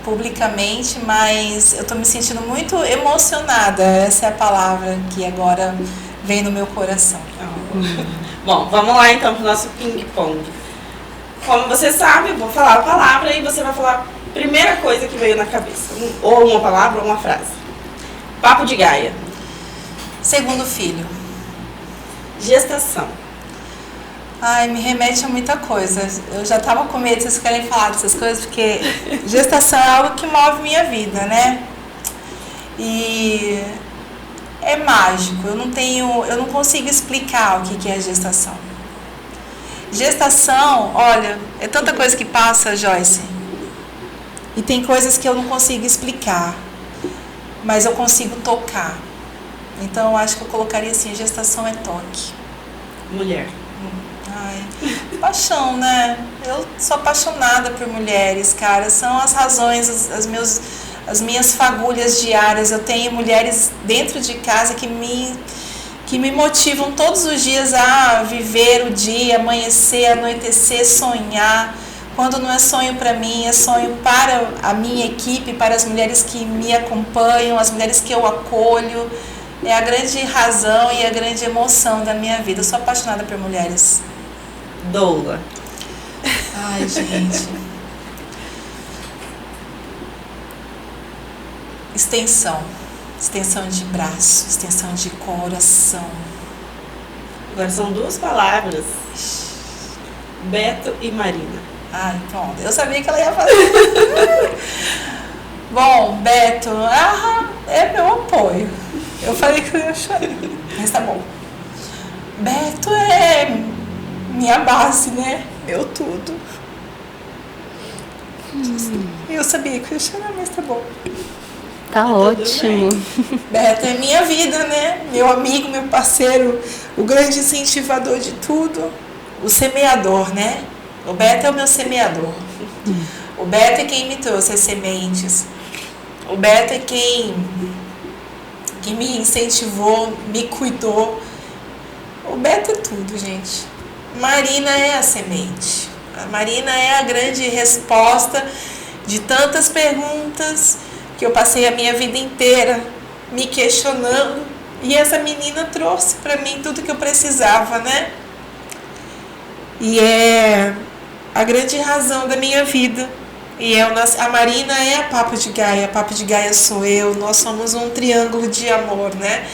publicamente, mas eu estou me sentindo muito emocionada. Essa é a palavra que agora vem no meu coração. Bom, vamos lá então para o nosso ping-pong. Como você sabe, eu vou falar a palavra e você vai falar a primeira coisa que veio na cabeça. Ou uma palavra ou uma frase. Papo de Gaia. Segundo filho. Gestação. Ai, me remete a muita coisa. Eu já estava com medo de vocês querem falar dessas coisas, porque gestação é algo que move minha vida, né? E é mágico. Eu não consigo explicar o que é gestação. Gestação, olha, é tanta coisa que passa, Joyce. E tem coisas que eu não consigo explicar, mas eu consigo tocar. Então, eu acho que eu colocaria assim, gestação é toque. Mulher. Ai, paixão, né? Eu sou apaixonada por mulheres, cara. São as razões, as minhas fagulhas diárias. Eu tenho mulheres dentro de casa que me motivam todos os dias a viver o dia, amanhecer, anoitecer, sonhar. Quando não é sonho para mim, é sonho para a minha equipe, para as mulheres que me acompanham, as mulheres que eu acolho. É a grande razão e a grande emoção da minha vida. Eu sou apaixonada por mulheres. Doula. Ai, gente. Extensão. Extensão de braço, extensão de coração. Agora são duas palavras. Beto e Marina. Ai, pronto. Eu sabia que ela ia fazer. Bom, Beto, é meu apoio. Eu falei que eu ia chorar, mas tá bom. Beto é minha base, né? Meu tudo. Eu sabia que eu ia chorar, mas tá bom. Tá ótimo. Beto é minha vida, né? Meu amigo, meu parceiro, o grande incentivador de tudo. O semeador, né? O Beto é o meu semeador. O Beto é quem me trouxe as sementes. O Beto é quem me incentivou, me cuidou. O Beto é tudo, gente. Marina é a semente. A Marina é a grande resposta de tantas perguntas que eu passei a minha vida inteira me questionando. E essa menina trouxe para mim tudo que eu precisava, né? E é a grande razão da minha vida. E a Marina é a Papo de Gaia. A Papo de Gaia sou eu. Nós somos um triângulo de amor, né?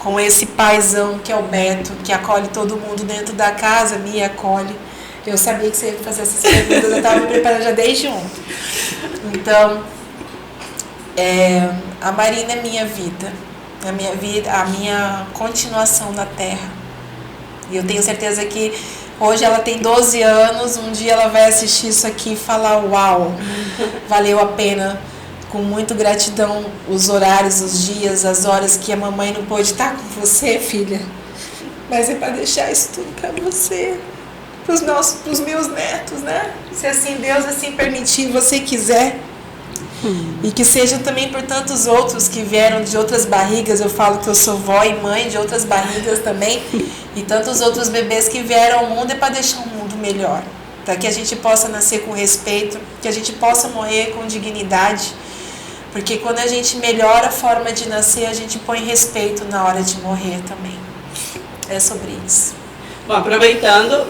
Com esse paizão que é o Beto, que acolhe todo mundo dentro da casa, me acolhe. Eu sabia que você ia fazer essas perguntas, eu estava me preparando já desde ontem. Então, a Marina é minha vida. A minha continuação na Terra. E eu tenho certeza que hoje ela tem 12 anos, um dia ela vai assistir isso aqui e falar, uau, valeu a pena. Com muita gratidão, os horários, os dias, as horas que a mamãe não pôde estar com você, filha. Mas é para deixar isso tudo para você, pros meus netos, né? Se assim Deus assim permitir, você quiser. E que seja também por tantos outros que vieram de outras barrigas. Eu falo que eu sou vó e mãe de outras barrigas também. E tantos outros bebês que vieram ao mundo é para deixar um mundo melhor. Para que a gente possa nascer com respeito, que a gente possa morrer com dignidade. Porque quando a gente melhora a forma de nascer, a gente põe respeito na hora de morrer também. É sobre isso. Bom, aproveitando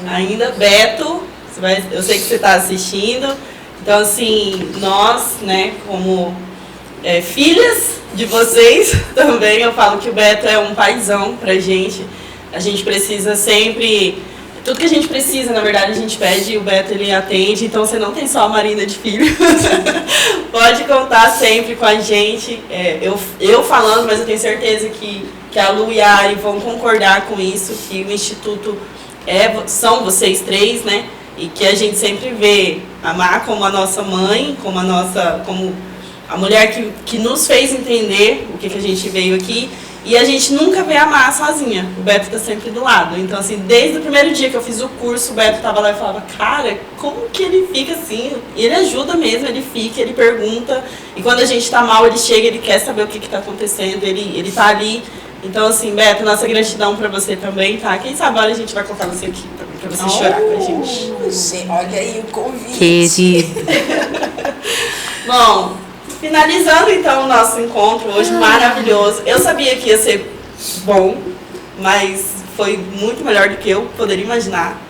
ainda, Beto, eu sei que você está assistindo. Então, assim, nós, né, como filhas de vocês também, eu falo que o Beto é um paizão pra gente. A gente precisa sempre... Tudo que a gente precisa, na verdade, a gente pede e o Beto, ele atende. Então, você não tem só a Marina de filho. Pode contar sempre com a gente. Eu falando, mas eu tenho certeza que a Lu e a Ari vão concordar com isso, que o Instituto são vocês três, né? E que a gente sempre vê a Má como a nossa mãe, como a mulher que nos fez entender o que a gente veio aqui. E a gente nunca vê a Má sozinha. O Beto está sempre do lado. Então, assim, desde o primeiro dia que eu fiz o curso, o Beto estava lá e falava, cara, como que ele fica assim? E ele ajuda mesmo, ele fica, ele pergunta. E quando a gente está mal, ele chega, ele quer saber o que está acontecendo, ele está ali. Então, assim, Beto, nossa gratidão para você também, tá? Quem sabe agora a gente vai colocar você aqui também, para você chorar com a gente. Olha aí o convite. Querido. Bom, finalizando então o nosso encontro hoje, maravilhoso. Eu sabia que ia ser bom, mas foi muito melhor do que eu poderia imaginar.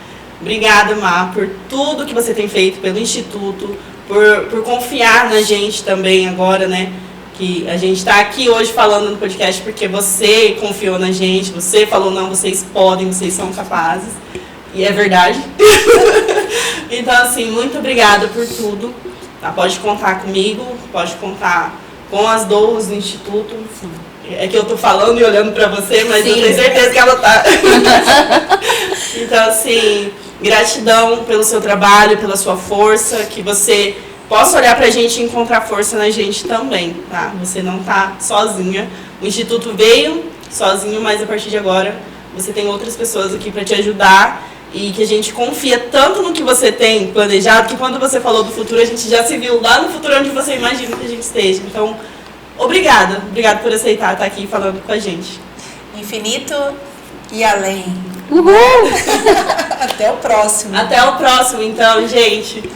Obrigada, Má, por tudo que você tem feito pelo Instituto, por confiar na gente também agora, né? Que a gente está aqui hoje falando no podcast porque você confiou na gente, você falou, não, vocês podem, vocês são capazes. E é verdade. Então, assim, muito obrigada por tudo. Tá? Pode contar comigo, pode contar com as doulas do Instituto. É que eu tô falando e olhando para você, mas eu tenho certeza que ela tá. Então, assim, gratidão pelo seu trabalho, pela sua força, que você possa olhar pra gente e encontrar força na gente também, tá? Você não tá sozinha. O Instituto veio sozinho, mas a partir de agora você tem outras pessoas aqui para te ajudar. E que a gente confia tanto no que você tem planejado, que quando você falou do futuro, a gente já se viu lá no futuro onde você imagina que a gente esteja. Então, obrigada por aceitar estar aqui falando com a gente. Infinito e além. Uhul! Até o próximo. Até o próximo, então, gente.